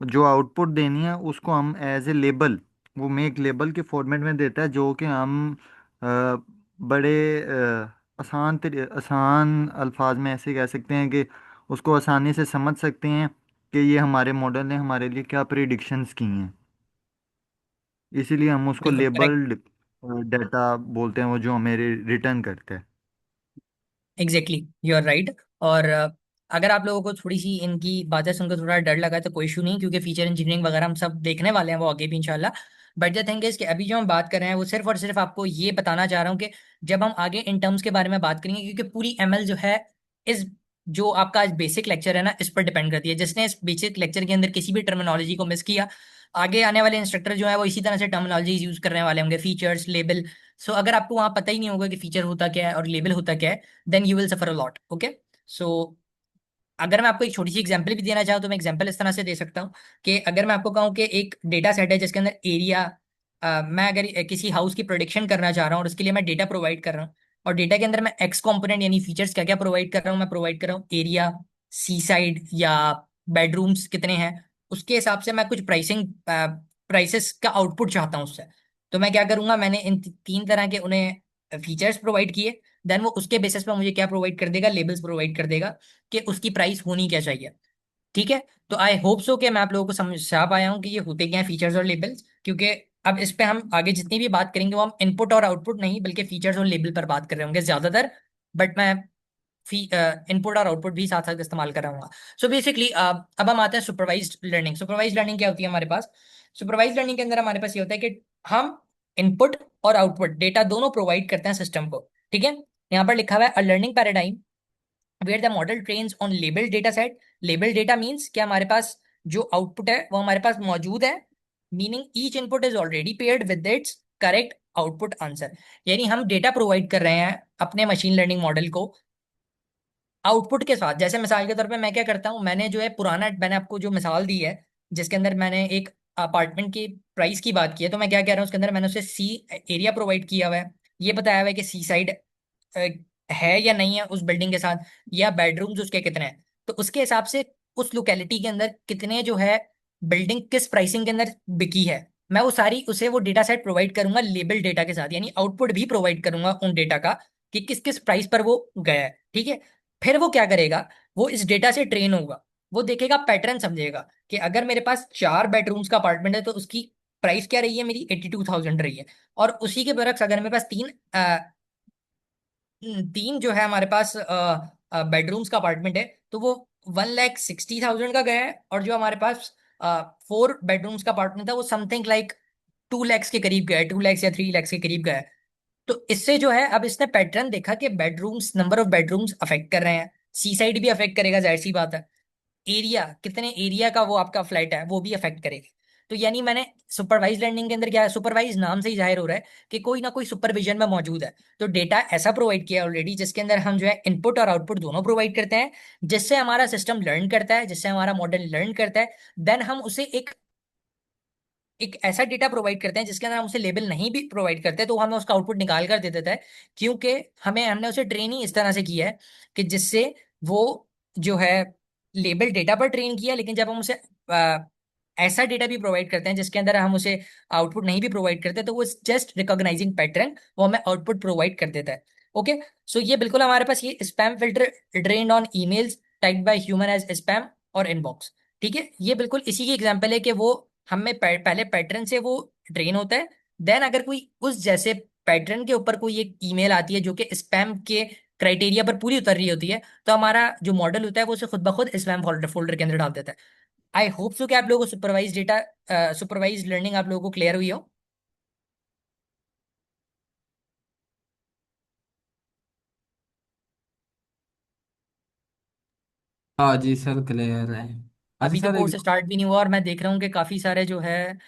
जो आउटपुट देनी है उसको हम एज ए लेबल, वो में एक लेबल के फॉर्मेट में देता है, जो कि हम बड़े आसान अल्फाज में ऐसे कह सकते हैं कि उसको आसानी से समझ सकते हैं कि ये हमारे मॉडल ने हमारे लिए क्या प्रिडिक्शंस की हैं। इसीलिए हम उसको बिल्कुल करेक्ट। लेबल्ड डाटा बोलते हैं, वो जो हमें रिटर्न करता है। Exactly you are right. और अगर आप लोगों को थोड़ी सी इनकी बातें सुनकर थोड़ा डर लगा तो कोई इशू नहीं, क्योंकि फीचर इंजीनियरिंग वगैरह हम सब देखने वाले हैं वो आगे भी इंशाल्लाह। बट द थिंग इज कि अभी जो हम बात कर रहे हैं वो सिर्फ और सिर्फ आपको ये बताना चाह रहा हूँ कि जब हम आगे इन टर्म्स के बारे में बात करेंगे, क्योंकि पूरी एमएल जो है इस जो आपका आज बेसिक लेक्चर है ना इस पर डिपेंड करती है। जिसने इस बेसिक लेक्चर के अंदर किसी भी टर्मिनोलॉजी को मिस किया, आगे आने वाले इंस्ट्रक्टर जो है वो इसी तरह से टर्मिनोलॉजी यूज करने वाले होंगे, फीचर्स, लेबल। सो अगर आपको वहां पता ही नहीं होगा कि फीचर होता क्या है और लेबल होता क्या है, then you will suffer a lot. Okay. So अगर मैं आपको एक छोटी सी एग्जांपल भी देना चाहूँ तो मैं एग्जांपल इस तरह से दे सकता हूँ कि अगर मैं आपको कहूँ कि एक डेटा सेट है जिसके अंदर एरिया, मैं अगर किसी हाउस की प्रोडिक्शन करना चाह रहा हूँ और उसके लिए मैं डेटा प्रोवाइड कर रहा हूँ, और डेटा के अंदर मैं एक्स कंपोनेंट यानी फीचर्स क्या क्या प्रोवाइड कर रहा हूँ, मैं प्रोवाइड कर रहा हूँ एरिया, सी साइड या बेडरूम्स कितने हैं, उसके हिसाब से मैं कुछ प्राइसेस का आउटपुट चाहता हूँ उससे। तो मैं क्या करूंगा, मैंने इन तीन तरह के उन्हें फीचर्स प्रोवाइड किए। देन वो उसके बेसिस पे मुझे क्या प्रोवाइड कर देगा, लेबल्स प्रोवाइड कर देगा कि उसकी प्राइस होनी क्या चाहिए। ठीक है। तो आई होप सो कि मैं आप लोगों को समझा पाया हूँ कि ये होते क्या हैं फीचर्स और लेबल्स, क्योंकि अब इस पे हम आगे जितनी भी बात करेंगे वो हम इनपुट और आउटपुट नहीं बल्कि फीचर्स और लेबल पर बात कर रहे होंगे ज्यादातर। बट मैं इनपुट और आउटपुट भी साथ साथ इस्तेमाल कर रहा हूँ। सो बेसिकली अब हम आते हैं सुपरवाइज्ड लर्निंग। सुपरवाइज्ड लर्निंग क्या होती है हमारे पास? सुपरवाइज्ड लर्निंग के अंदर हमारे पास ये होता है कि हम इनपुट और आउटपुट डेटा दोनों प्रोवाइड करते हैं सिस्टम को। ठीक है। यहाँ पर लिखा हुआ है a learning paradigm where the model trains on label data set. Label data means कि हमारे पास जो आउटपुट है वो हमारे पास मौजूद है, meaning each input is already paired with its correct output answer. यानी हम डेटा प्रोवाइड कर रहे हैं अपने मशीन लर्निंग मॉडल को आउटपुट के साथ। जैसे मिसाल के तौर पे मैं क्या करता हूँ, मैंने जो है पुराना, मैंने आपको जो मिसाल दी है जिसके अंदर मैंने एक अपार्टमेंट की प्राइस की बात की है, तो मैं क्या कह रहा हूँ उसके अंदर मैंने उसे सी एरिया प्रोवाइड किया हुआ है, ये बताया हुआ है कि सी साइड है या नहीं है उस बिल्डिंग के साथ, या बेडरूम्स उसके कितने हैं। तो उसके हिसाब से उस लोकेलिटी के अंदर कितने जो है बिल्डिंग किस प्राइसिंग के अंदर बिकी है, मैं वो सारी उसे वो डेटा सेट प्रोवाइड करूंगा लेबल डेटा के साथ, यानी आउटपुट भी प्रोवाइड करूंगा उन डेटा का कि किस किस प्राइस पर वो गया है। ठीक है। फिर वो क्या करेगा, वो इस डेटा से ट्रेन होगा, वो देखेगा पैटर्न समझेगा कि अगर मेरे पास 4 बेडरूम्स का अपार्टमेंट है तो उसकी प्राइस क्या रही है, मेरी 82,000 रही है। और उसी के बरक्स अगर मेरे पास तीन जो है हमारे पास बेडरूम्स का अपार्टमेंट है तो वो 1,60,000 का गया है, और जो हमारे पास 4 बेडरूम्स का अपार्टमेंट था वो समथिंग लाइक 2 लैक्स के करीब गया है, 2 लैक्स या 3 लैक्स के करीब गया है। तो इससे जो है अब इसने पैटर्न देखा कि bedrooms, number of bedrooms affect कर रहे हैं, सी साइड भी अफेक्ट करेगा जाहिर सी बात है, एरिया कितने एरिया का वो आपका फ्लैट है वो भी अफेक्ट करेगी। तो यानी मैंने सुपरवाइज लर्निंग के अंदर क्या है, सुपरवाइज नाम से ही जाहिर हो रहा है कि कोई ना कोई सुपरविजन में मौजूद है। तो डेटा ऐसा प्रोवाइड किया ऑलरेडी जिसके अंदर हम जो है इनपुट और आउटपुट दोनों प्रोवाइड करते हैं, जिससे हमारा सिस्टम लर्न करता है, जिससे हमारा मॉडल लर्न करता है। देन हम उसे एक एक ऐसा डेटा प्रोवाइड करते हैं जिसके अंदर हम उसे लेबल नहीं भी प्रोवाइड करते तो हमें उसका आउटपुट निकाल कर दे देता है, क्योंकि हमने उसे ट्रेन ही इस तरह से किया है कि जिससे वो जो है लेबल डेटा पर ट्रेन किया, लेकिन जब हम उसे ऐसा डेटा भी प्रोवाइड करते हैं जिसके अंदर हम उसे आउटपुट नहीं भी प्रोवाइड करते तो वो जस्ट रिकॉग्नाइजिंग पैटर्न वो हमें आउटपुट प्रोवाइड कर देता है। ओके। सो ये बिल्कुल हमारे पास ये spam filter trained on emails typed by human as spam और इनबॉक्स। ठीक है। ये बिल्कुल इसी की एग्जांपल है कि वो हमें पहले पैटर्न से वो ट्रेन होता है। देन अगर कोई उस जैसे पैटर्न के ऊपर कोई एक ईमेल आती है जो कि स्पैम के क्राइटेरिया पर पूरी उतर रही होती है, तो हमारा जो मॉडल होता है वो उसे खुद ब खुद स्पैम फोल्डर के अंदर डाल देता है। आई होप सो कि आप लोगों को सुपरवाइज लर्निंग आप लोगों को क्लियर हुई हो। हाँ जी सर, क्लियर है। अच्छा अभी तो सर एक। कोर्स स्टार्ट भी नहीं हुआ और मैं देख रहा हूँ कि काफी सारे जो है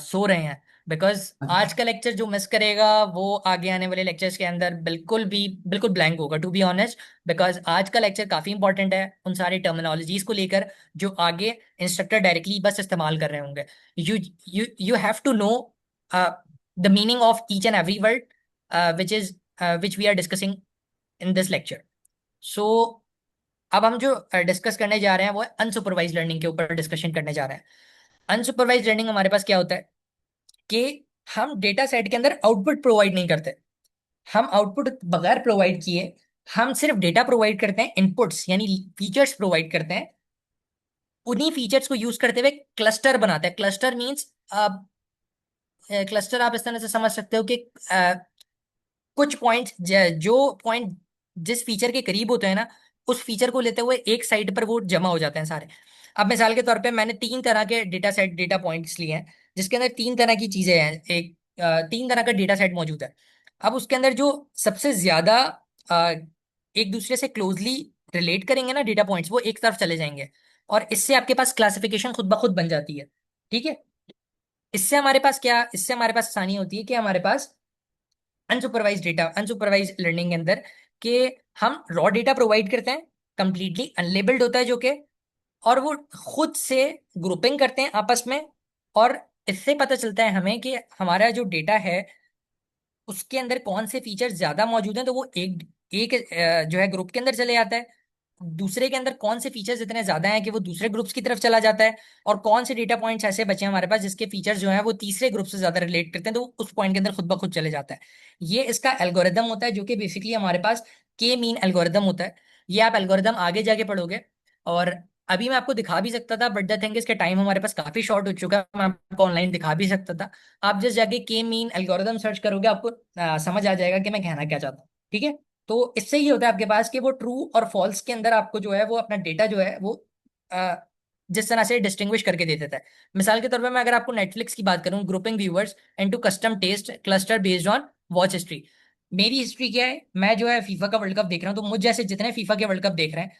सो रहे हैं, बिकॉज आज का लेक्चर जो मिस करेगा वो आगे आने वाले लेक्चर्स के अंदर बिल्कुल ब्लैंक होगा, टू बी ऑनेस्ट। बिकॉज आज का लेक्चर काफी इंपॉर्टेंट है उन सारी टर्मिनोलॉजीज को लेकर जो आगे इंस्ट्रक्टर डायरेक्टली बस इस्तेमाल कर रहे होंगे। You you you have to know the meaning of each and every word which we are discussing in this lecture. So अब हम जो डिस्कस करने जा रहे हैं वो अनसुपरवाइज लर्निंग के ऊपर डिस्कशन करने जा रहे हैं। अनसुपरवाइज लर्निंग हमारे पास क्या होता है कि हम डेटा सेट के अंदर आउटपुट प्रोवाइड नहीं करते, हम आउटपुट बगैर प्रोवाइड किए हम सिर्फ डेटा प्रोवाइड करते हैं, इनपुट्स यानी फीचर्स प्रोवाइड करते हैं। उन्हीं फीचर्स को यूज करते हुए क्लस्टर बनाते हैं। क्लस्टर मीन्स, क्लस्टर आप इस तरह से समझ सकते हो कि कुछ पॉइंट जो पॉइंट जिस फीचर के करीब होते हैं ना, उस फीचर को लेते हुए एक साइड पर वो जमा हो जाते हैं सारे। अब मिसाल के तौर पे मैंने 3 तरह के डेटा पॉइंट्स लिए हैं जिसके अंदर 3 तरह की चीजें हैं, 3 तरह का डेटा सेट मौजूद है। अब उसके अंदर जो सबसे ज्यादा अ, एक दूसरे से क्लोजली रिलेट करेंगे ना डेटा पॉइंट्स, वो एक तरफ चले जाएंगे, और इससे आपके पास क्लासिफिकेशन खुद ब खुद बन जाती है। ठीक है। इससे हमारे पास आसानी होती है कि हमारे पास अनसुपरवाइज लर्निंग के अंदर कि हम रॉ डेटा प्रोवाइड करते हैं, कंप्लीटली अनलेबल्ड होता है जो कि, और वो खुद से ग्रुपिंग करते हैं आपस में, और इससे पता चलता है हमें कि हमारा जो डेटा है उसके अंदर कौन से फीचर ज्यादा मौजूद हैं, तो वो एक एक जो है ग्रुप के अंदर चले जाता है। दूसरे के अंदर कौन से फीचर्स इतने ज्यादा हैं कि वो दूसरे ग्रुप्स की तरफ चला जाता है, और कौन से डेटा पॉइंट्स ऐसे बचे हैं हमारे पास जिसके फीचर्स जो है वो तीसरे ग्रुप से ज्यादा रिलेट करते हैं, तो वो उस पॉइंट के अंदर खुद ब खुद चले जाता है। ये इसका एल्गोरिदम होता है, जो कि बेसिकली हमारे पास के मीन एल्गोरिदम होता है। ये आप एल्गोरिदम आगे जाके पढ़ोगे, और अभी मैं आपको दिखा भी सकता था, बट द थिंग इसके टाइम हमारे पास काफी शॉर्ट हो चुका है, मैं आपको ऑनलाइन दिखा भी सकता था। आप जस्ट जाके के मीन एल्गोरिदम सर्च करोगे, आपको समझ आ जाएगा कि मैं कहना क्या चाहता हूँ। ठीक है, तो इससे ये होता है आपके पास कि वो ट्रू और फॉल्स के अंदर आपको जो है वो अपना डेटा जो है वो अ, जिस तरह से डिस्टिंग्विश करके दे देता है। मिसाल के तौर पे मैं अगर आपको नेटफ्लिक्स की बात करूं, grouping viewers into custom test cluster based on watch history. मेरी हिस्ट्री क्या है, मैं जो है फीफा का वर्ल्ड कप देख रहा हूँ, तो मुझ जैसे जितने फीफा के वर्ल्ड कप देख रहे हैं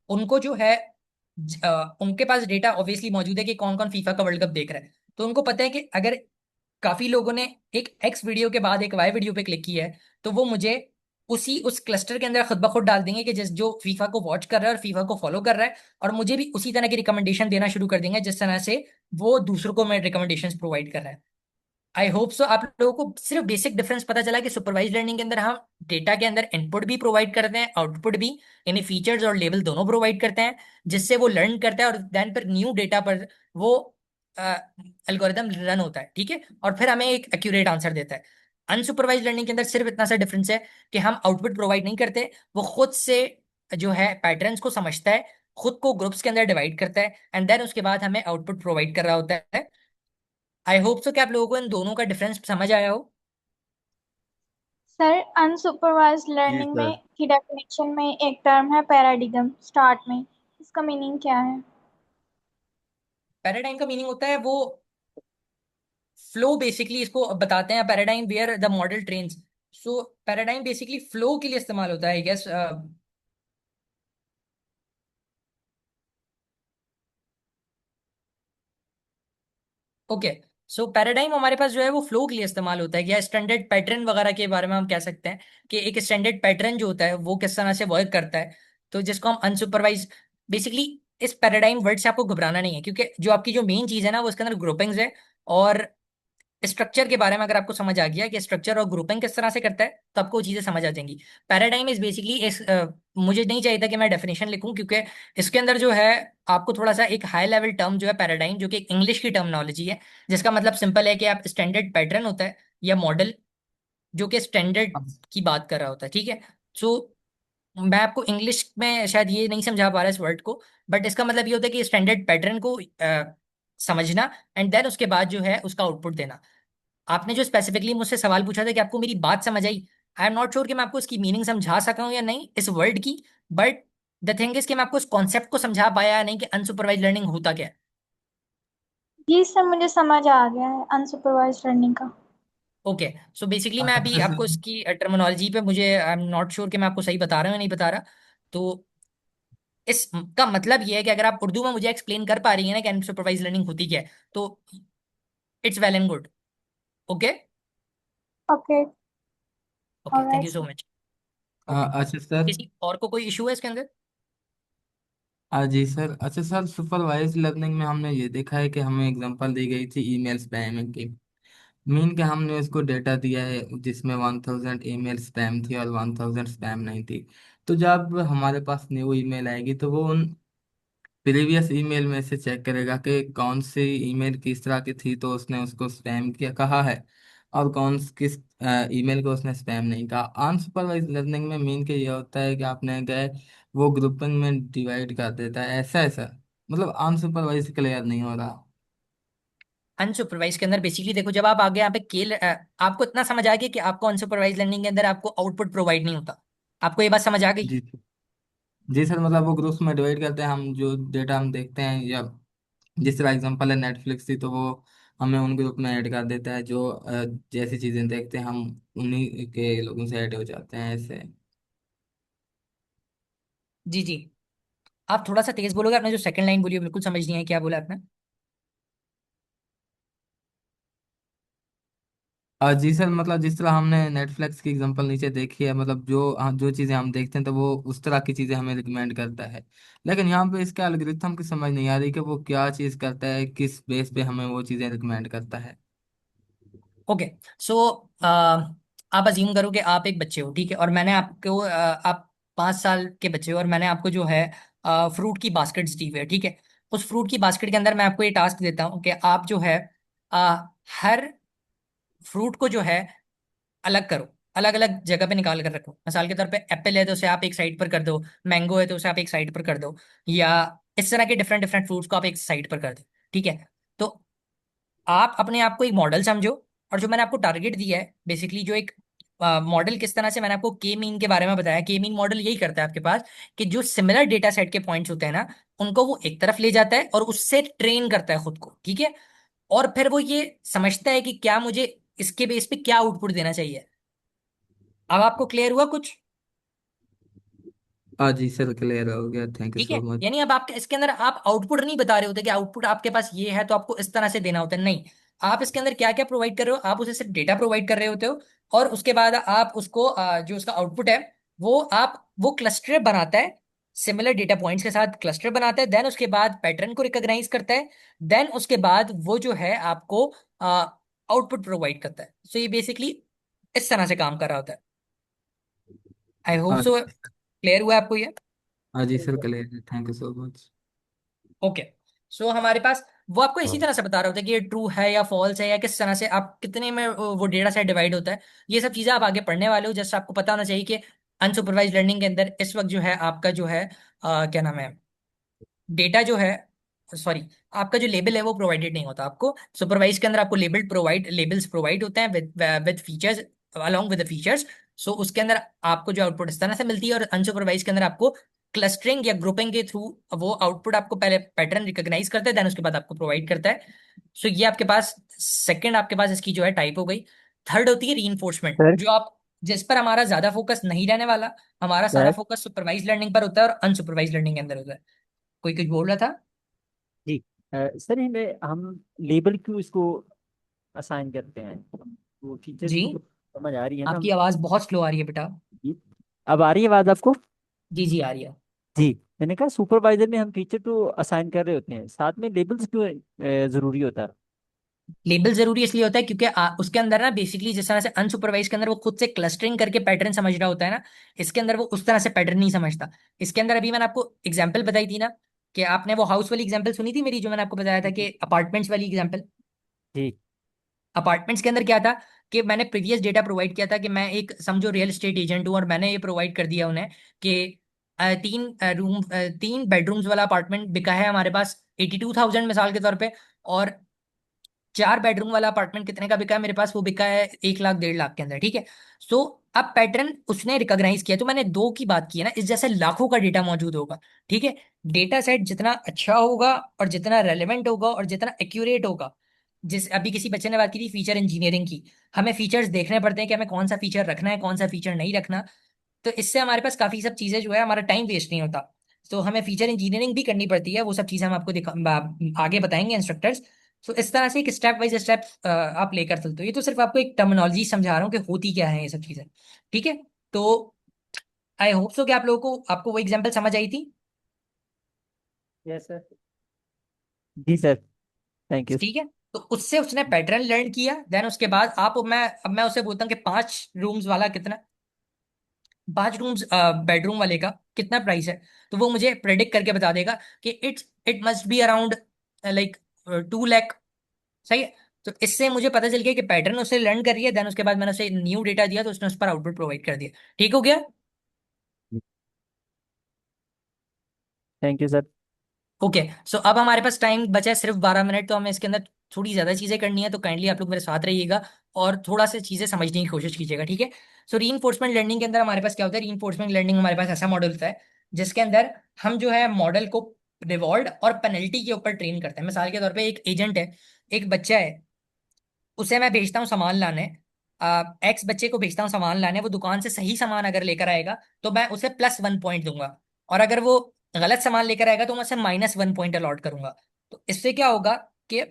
उनको जो है उनके पास डेटा ऑब्वियसली मौजूद है कि कौन कौन फीफा का वर्ल्ड कप देख रहा है। तो उनको पता है कि अगर काफी लोगों ने एक एक्स वीडियो के बाद एक वाई वीडियो पे क्लिक किया है, तो वो मुझे उसी उस क्लस्टर के अंदर खुद ब खुद डाल देंगे कि जिस जो फीफा को वॉच कर रहा है और फीफा को फॉलो कर रहा है, और मुझे भी उसी तरह की रिकमेंडेशन देना शुरू कर देंगे जिस तरह से वो दूसरों को मैं रिकमेंडेशंस प्रोवाइड कर रहा है। आई होप सो आप लोगों को सिर्फ बेसिक डिफरेंस पता चला कि सुपरवाइज लर्निंग के अंदर हम डेटा के अंदर इनपुट भी प्रोवाइड करते हैं, आउटपुट भी, यानी फीचर्स और लेवल दोनों प्रोवाइड करते हैं, जिससे वो लर्न करता है और देन पर न्यू डेटा पर वो एल्गोरिदम रन होता है। ठीक है, और फिर हमें एक एक्यूरेट आंसर देता है। अनसुपरवाइज लर्निंग के अंदर सिर्फ इतना सा डिफरेंस है कि हम आउटपुट प्रोवाइड नहीं करते, वो खुद से जो है पैटर्न्स को समझता है, खुद को ग्रुप्स के अंदर डिवाइड करता है, एंड देन उसके बाद हमें आउटपुट प्रोवाइड कर रहा होता है। आई होप सो कि आप लोगों को इन दोनों का डिफरेंस समझ आया हो। सर अनसुपरवाइज्ड जी लर्निंग सर। में की डेफिनेशन में एक टर्म है पैराडिगम स्टार्ट में, इसका मीनिंग क्या है? पैराडाइम का मीनिंग होता है वो फ्लो, बेसिकली इसको बताते हैं paradigm where the model trains. So paradigm basically flow के लिए इस्तेमाल होता है, I guess. Okay, so paradigm हमारे पास जो है वो फ्लो के लिए इस्तेमाल होता है, या स्टैंडर्ड पैटर्न वगैरह के बारे में हम कह सकते हैं कि एक स्टैंडर्ड पैटर्न जो होता है वो किस तरह से वर्क करता है। तो जिसको हम अनसुपरवाइज, बेसिकली इस पैराडाइम वर्ड से आपको घबराना नहीं है, क्योंकि जो आपकी जो मेन चीज है ना वो इसके अंदर ग्रुपिंग्स है, और स्ट्रक्चर के बारे में अगर आपको समझ आ गया कि स्ट्रक्चर और ग्रुपिंग किस तरह से करता है, तो आपको वो चीजें समझ आ जाएंगी। पैराडाइम इज बेसिकली इस मुझे नहीं चाहिए था कि मैं डेफिनेशन लिखूं, क्योंकि इसके अंदर जो है आपको थोड़ा सा एक हाई लेवल टर्म जो है पैराडाइम, जो कि एक इंग्लिश की टर्मिनोलॉजी है, जिसका मतलब सिंपल है कि आप स्टैंडर्ड पैटर्न होता है या मॉडल जो कि स्टैंडर्ड की बात कर रहा होता है। ठीक है, सो मैं आपको इंग्लिश में शायद ये नहीं समझा पा रहा इस वर्ड को, बट इसका मतलब ये होता है कि स्टैंडर्ड पैटर्न को समझना, एंड देन उसके बाद जो है उसका आउटपुट देना। आपने जो स्पेसिफिकली मुझसे सवाल पूछा था कि आपको मेरी बात समझ आई, आई एम नॉट श्योर कि मैं आपको इसकी मीनिंग समझा सका हूं या नहीं इस वर्ड की, बट द थिंग इज कि मैं आपको इस कॉन्सेप्ट को समझा पाया या नहीं कि अनसुपरवाइज लर्निंग होता क्या है। जी सर, मुझे समझ आ गया है अनसुपरवाइज्ड लर्निंग का। ओके, सो बेसिकली मैं अभी अच्छा सर। आपको इसकी टर्मिनोलॉजी पे, मुझे आई एम नॉट श्योर कि मैं आपको सही बता रहा हूँ या नहीं बता रहा। तो इसका मतलब ये है कि अगर आप उर्दू में मुझे एक्सप्लेन कर पा रही है ना कि अनसुपरवाइज लर्निंग होती क्या है, तो it's well and good. Okay, okay. Okay, thank alright you so sir. Much. Okay, अच्छा सर। किसी और को कोई इशू है इसके अंदर? जी सर। अच्छा सर, सुपरवाइज लर्निंग में हमने ये देखा है कि हमें एग्जांपल दी गई थी ईमेल स्पैम की। मीन के हमने उसको डेटा दिया है जिसमें 1000 ईमेल स्पैम थी और 1000 स्पैम नहीं थी। तो जब हमारे पास न्यू ईमेल आएगी तो वो उन प्रीवियस ईमेल में से चेक करेगा कि कौन सी ईमेल किस तरह की थी, तो उसने उसको स्पैम किया कहा है, और किस ईमेल को उसने स्पैम नहीं कहा। अनसुपरवाइज लर्निंग में मीन के ये होता है कि आपने गए वो ग्रुपिंग में डिवाइड कर देता है, ऐसा ऐसा मतलब अनसुपरवाइज क्लियर नहीं हो रहा। अनसुपरवाइज के अंदर बेसिकली देखो, जब आप आगे यहाँ पे आपको इतना समझ आ गया कि आपको अनसुपरवाइज लर्निंग के अंदर आपको आउटपुट प्रोवाइड नहीं होता, आपको ये बात समझ आ गई? जी। जी सर, मतलब वो ग्रुप्स में डिवाइड करते हैं, हम जो डेटा हम देखते हैं, या जिस तरह एग्जांपल है नेटफ्लिक्स थी, तो वो हमें उन ग्रुप में ऐड कर देता है, जो जैसी चीजें देखते हैं हम उन्हीं के लोगों से ऐड हो जाते हैं ऐसे। जी जी, आप थोड़ा सा तेज बोलोगे, आपने जो सेकंड लाइन बोली है बिल्कुल समझ नहीं है, क्या बोला आपने? जी सर, मतलब जिस तरह हमने नेटफ्लिक्स की एग्जांपल नीचे देखी है, मतलब जो चीज़ें हम देखते हैं तो वो उस तरह की चीज़ें हमें रिकमेंड करता है। लेकिन यहाँ पे इसका एल्गोरिथम की समझ नहीं आ रही कि वो क्या चीज़ करता है, किस बेस पे हमें वो चीज़ें रिकमेंड करता है। ओके, सो आप अज्यूम करो कि आप एक बच्चे हो, ठीक है, और मैंने आपको आप 5 साल के बच्चे हो और मैंने आपको जो है फ्रूट की बास्केट्स दी हुई है, ठीक है। उस फ्रूट की बास्केट के अंदर मैं आपको ये टास्क देता हूँ कि आप जो है हर फ्रूट को जो है अलग करो, अलग अलग जगह पे निकाल कर रखो। मिसाल के तौर पे एप्पल है तो उसे आप एक साइड पर कर दो, मैंगो है तो उसे आप एक साइड पर कर दो, या इस तरह के डिफरेंट डिफरेंट फ्रूट्स को आप एक साइड पर कर दो, ठीक है। तो आप अपने आप को एक मॉडल समझो, और जो मैंने आपको टारगेट दिया है बेसिकली, जो एक मॉडल किस तरह से, मैंने आपको के मीन के बारे में बताया। के मीन मॉडल यही करता है आपके पास कि जो सिमिलर डेटा सेट के पॉइंट्स होते हैं ना, उनको वो एक तरफ ले जाता है और उससे ट्रेन करता है खुद को, ठीक है। और फिर वो ये समझता है कि क्या मुझे इसके बेस पे क्या आउटपुट देना चाहिए। अब आपको क्लियर हुआ कुछ? हाँ जी सर, क्लियर हो गया, थैंक यू ठीक है, सो मच। यानी अब आपके इसके अंदर आप आउटपुट नहीं बता रहे होते कि आउटपुट आपके पास ये है तो आपको इस तरह से देना होता है, नहीं। आप इसके अंदर क्या क्या प्रोवाइड कर रहे हो, आप उसे सिर्फ डेटा प्रोवाइड कर रहे होते हो, और उसके बाद आप उसको जो उसका आउटपुट है वो क्लस्टर बनाता है, सिमिलर डेटा पॉइंट्स के साथ क्लस्टर बनाता है, देन उसके बाद पैटर्न को रिकॉग्नाइज करता है, देन उसके बाद वो जो है आपको आउटपुट प्रोवाइड करता है। सो ये बेसिकली इस तरह से काम कर रहा होता है। आई होप हाँ सो क्लियर हुआ आपको ये? हाँ जी जी सर, सर। क्लियर है, thank you so much. Okay. So हमारे पास वो आपको इसी तरह से बता रहा होता है कि ये ट्रू है या फॉल्स है, या किस तरह से आप कितने में वो डेटा सेट डिवाइड होता है। ये सब चीजें आप आगे पढ़ने वाले हो, जस्ट आपको पता होना चाहिए कि अनसुपरवाइज लर्निंग के अंदर इस वक्त जो है आपका जो है क्या नाम है, डेटा जो है, सॉरी, आपका जो लेबल है वो प्रोवाइडेड नहीं होता आपको। सुपरवाइज के अंदर आपको लेबल्स प्रोवाइड होते हैं with features, along with the features. So उसके अंदर आपको जो आउटपुट इस तरह से मिलती है, और अनसुपरवाइज के अंदर आपको क्लस्टरिंग या ग्रुपिंग के थ्रू वो आउटपुट आपको पहले पैटर्न रिकॉग्नाइज करता है, देन उसके बाद आपको प्रोवाइड करता है। सो ये आपके पास सेकंड आपके पास इसकी जो है टाइप हो गई। थर्ड होती है रीइंफोर्समेंट, सर जो आप जिस पर हमारा ज्यादा फोकस नहीं रहने वाला। हमारा सारा सर फोकस सुपरवाइज लर्निंग पर होता है और अनसुपरवाइज लर्निंग के अंदर होता है। कोई कुछ बोल रहा था? जी सर इनमें हम लेबल क्यों इसको असाइन करते हैं, वो फीचर्स जी, की तो समझ आ रही है ना आपकी हम। आवाज बहुत स्लो आ रही है बेटा। जी, अब आ रही है आवाज आपको। जी जी, आ रही है। जी, मैंने कहा सुपरवाइजर में हम फीचर तो असाइन कर रहे होते हैं, साथ में लेबल्स क्यों जरूरी होता है। लेबल जरूरी इसलिए होता है क्योंकि उसके अंदर ना बेसिकली जिस तरह से अनसुपरवाइज के अंदर वो खुद से क्लस्टरिंग करके पैटर्न समझ रहा होता है ना, इसके अंदर वो उस तरह से पैटर्न नहीं समझता। इसके अंदर अभी मैंने आपको एग्जांपल बताई थी ना, कि आपने वो हाउस वाली एग्जांपल सुनी थी मेरी, जो मैंने आपको बताया था कि अपार्टमेंट्स वाली एग्जांपल। जी अपार्टमेंट्स के अंदर क्या था कि मैंने प्रीवियस डेटा प्रोवाइड किया था कि मैं एक समझो रियल एस्टेट एजेंट हूँ, और मैंने ये प्रोवाइड कर दिया उन्हें कि 3 बेडरूम्स वाला अपार्टमेंट बिका है हमारे पास 82,000 मिसाल के तौर पे, और 4 बेडरूम वाला अपार्टमेंट कितने का बिका है मेरे पास, वो बिका है 1 लाख 1.5 लाख के अंदर, ठीक है। सो अब पैटर्न उसने रिकॉग्नाइज किया, तो मैंने दो की बात की है ना, इस जैसे लाखों का डेटा मौजूद होगा, ठीक है। डेटा सेट जितना अच्छा होगा और जितना रेलेवेंट होगा और जितना एक्यूरेट होगा, जिस अभी किसी बच्चे ने बात की थी फीचर इंजीनियरिंग की, हमें फीचर्स देखने पड़ते हैं कि हमें कौन सा फीचर रखना है कौन सा फीचर नहीं रखना। तो इससे हमारे पास काफी सब चीजें जो है हमारा टाइम वेस्ट नहीं होता। तो हमें फीचर इंजीनियरिंग भी करनी पड़ती है, वो सब चीजें हम आपको आगे बताएंगे इंस्ट्रक्टर्स। तो इस तरह से एक स्टेप वाइज स्टेप आप लेकर चलते हो। ये तो सिर्फ आपको एक टर्मिनोलॉजी समझा रहा हूँ कि होती क्या है ये सब चीजें, ठीक है। तो आई होप सो कि आप लोगों को आपको वो एग्जांपल समझ आई थी। Yes sir. जी सर, थैंक यू। ठीक है, तो उससे उसने पैटर्न लर्न किया, देन उसके बाद आप अब मैं उसे बोलता हूँ कि 5 रूम्स वाला कितना, 5 रूम्स बेडरूम वाले का कितना प्राइस है, तो वो मुझे प्रेडिक्ट करके बता देगा कि it must be around like 2 lakh. सही है। तो इससे मुझे पता चल गया कि पैटर्न उसे लर्न कर रही है, देन उसके बाद मैंने उसे न्यू डेटा दिया तो उसने उस पर आउटपुट प्रोवाइड कर दिया। ठीक हो गया? Thank you sir. ओके। सो अब हमारे पास टाइम बचा है सिर्फ 12 मिनट, तो हमें इसके अंदर थोड़ी ज्यादा चीजें करनी है, तो काइंडली आप लोग मेरे साथ रहिएगा और थोड़ा सा चीजें समझने की कोशिश कीजिएगा, ठीक है। सो री लर्निंग के अंदर हमारे पास क्या होता है, री लर्निंग हमारे पास ऐसा मॉडल होता है जिसके अंदर हम जो है मॉडल को रिवॉर्ड और पेनल्टी के ऊपर ट्रेन करते हैं। मिसाल के तौर पर एक एजेंट है, एक बच्चा है, उसे मैं भेजता हूँ सामान लाने, एक्स बच्चे को भेजता हूँ सामान लाने, वो दुकान से सही सामान अगर लेकर आएगा तो मैं उसे +1 पॉइंट दूंगा, और अगर वो गलत सामान लेकर आएगा तो मैं उसे -1 पॉइंट अलॉट करूंगा। तो इससे क्या होगा कि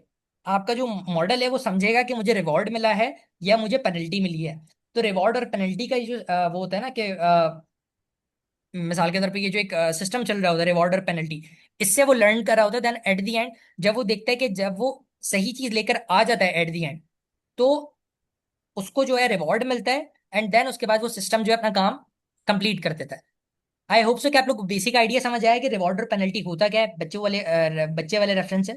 आपका जो मॉडल है वो समझेगा कि मुझे रिवॉर्ड मिला है या मुझे पेनल्टी मिली है। तो रिवॉर्ड और पेनल्टी का ये जो वो होता है ना कि मिसाल के तौर पे ये जो एक सिस्टम चल रहा होता है रिवॉर्ड और पेनल्टी, इससे वो लर्न कर रहा होता है। देन एट द एंड जब वो देखता है कि जब वो सही चीज लेकर आ जाता है एट द एंड, तो उसको जो है रिवॉर्ड मिलता है, एंड देन उसके बाद वो सिस्टम जो है अपना काम कंप्लीट कर देता है। आई होप सो कि आप लोग बेसिक आइडिया समझ आया कि रिवॉर्ड और पेनल्टी होता क्या है, बच्चे वाले रेफरेंस से।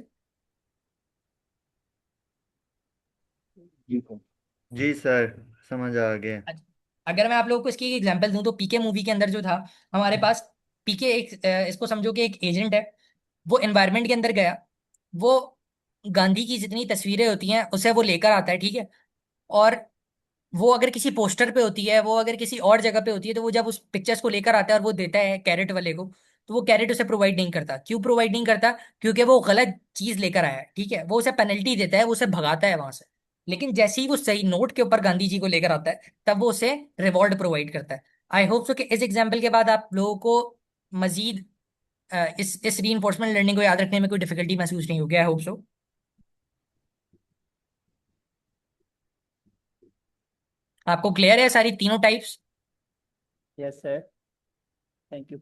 जी सर। जी सर, समझ आ गए। अच्छा, अगर मैं आप लोगों को इसकी एग्जांपल दूं तो पीके मूवी के अंदर जो था हमारे पास, पीके एक इसको समझो कि एक एजेंट है। वो एनवायरनमेंट के अंदर गया, वो गांधी की जितनी तस्वीरें होती हैं उसे वो लेकर आता है, ठीक है। और वो अगर किसी पोस्टर पे होती है, वो अगर किसी और जगह पे होती है, तो वो जब उस पिक्चर्स को लेकर आता है और वो देता है कैरेट वाले को, तो वो कैरेट उसे प्रोवाइड नहीं करता। क्यों प्रोवाइड नहीं करता? क्योंकि वो गलत चीज लेकर आया है, ठीक है। वो उसे पेनल्टी देता है, वो उसे भगाता है वहां से। लेकिन जैसे ही वो सही नोट के ऊपर गांधी जी को लेकर आता है, तब वो उसे रिवॉर्ड प्रोवाइड करता है। आई होप सो कि इस एग्जाम्पल के बाद आप लोगों को मजीद इस रीइंफोर्समेंट लर्निंग को याद रखने में कोई डिफिकल्टी महसूस नहीं होगी। I hope so. आपको क्लियर है सारी तीनों types? Yes sir, thank you.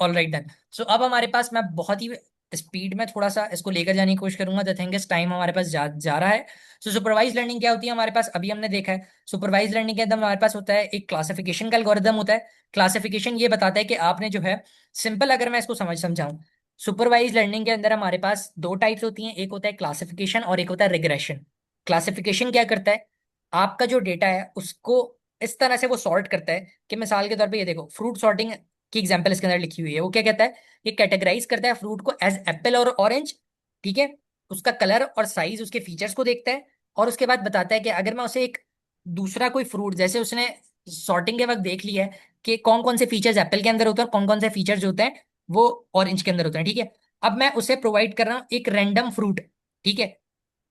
All right then. So अब हमारे पास, मैं बहुत ही स्पीड में थोड़ा सा इसको लेकर जाने की कोशिश करूंगा। द थिंग इज टाइम हमारे पास जा रहा है। सो सुपरवाइज लर्निंग क्या होती है हमारे पास, अभी हमने देखा है। सुपरवाइज लर्निंग के अंदर हमारे पास होता है एक क्लासिफिकेशन का एल्गोरिदम होता है। क्लासिफिकेशन ये बताता है कि आपने जो है, सिंपल अगर मैं इसको समझाऊं, सुपरवाइज लर्निंग के अंदर हमारे पास दो टाइप्स होती हैं, एक होता है क्लासिफिकेशन और एक होता है रिग्रेशन। क्लासिफिकेशन क्या करता है, आपका जो डेटा है उसको इस तरह से वो सॉर्ट करता है कि मिसाल के तौर पे ये देखो, फ्रूट सॉर्टिंग की एग्जांपल इसके अंदर लिखी हुई है। वो क्या कहता है, ये कैटेगराइज करता है फ्रूट को एज एप्पल और ऑरेंज, ठीक है। उसका कलर और साइज, उसके फीचर्स को देखता है, और उसके बाद बताता है कि अगर मैं उसे एक दूसरा कोई फ्रूट, जैसे उसने सॉर्टिंग के वक्त देख लिया है कि कौन कौन से फीचर्स एप्पल के अंदर होते हैं और कौन कौन से फीचर्स होते हैं वो ऑरेंज के अंदर होते हैं, ठीक है। अब मैं उसे प्रोवाइड कर रहा हूँ एक रैंडम फ्रूट, ठीक है,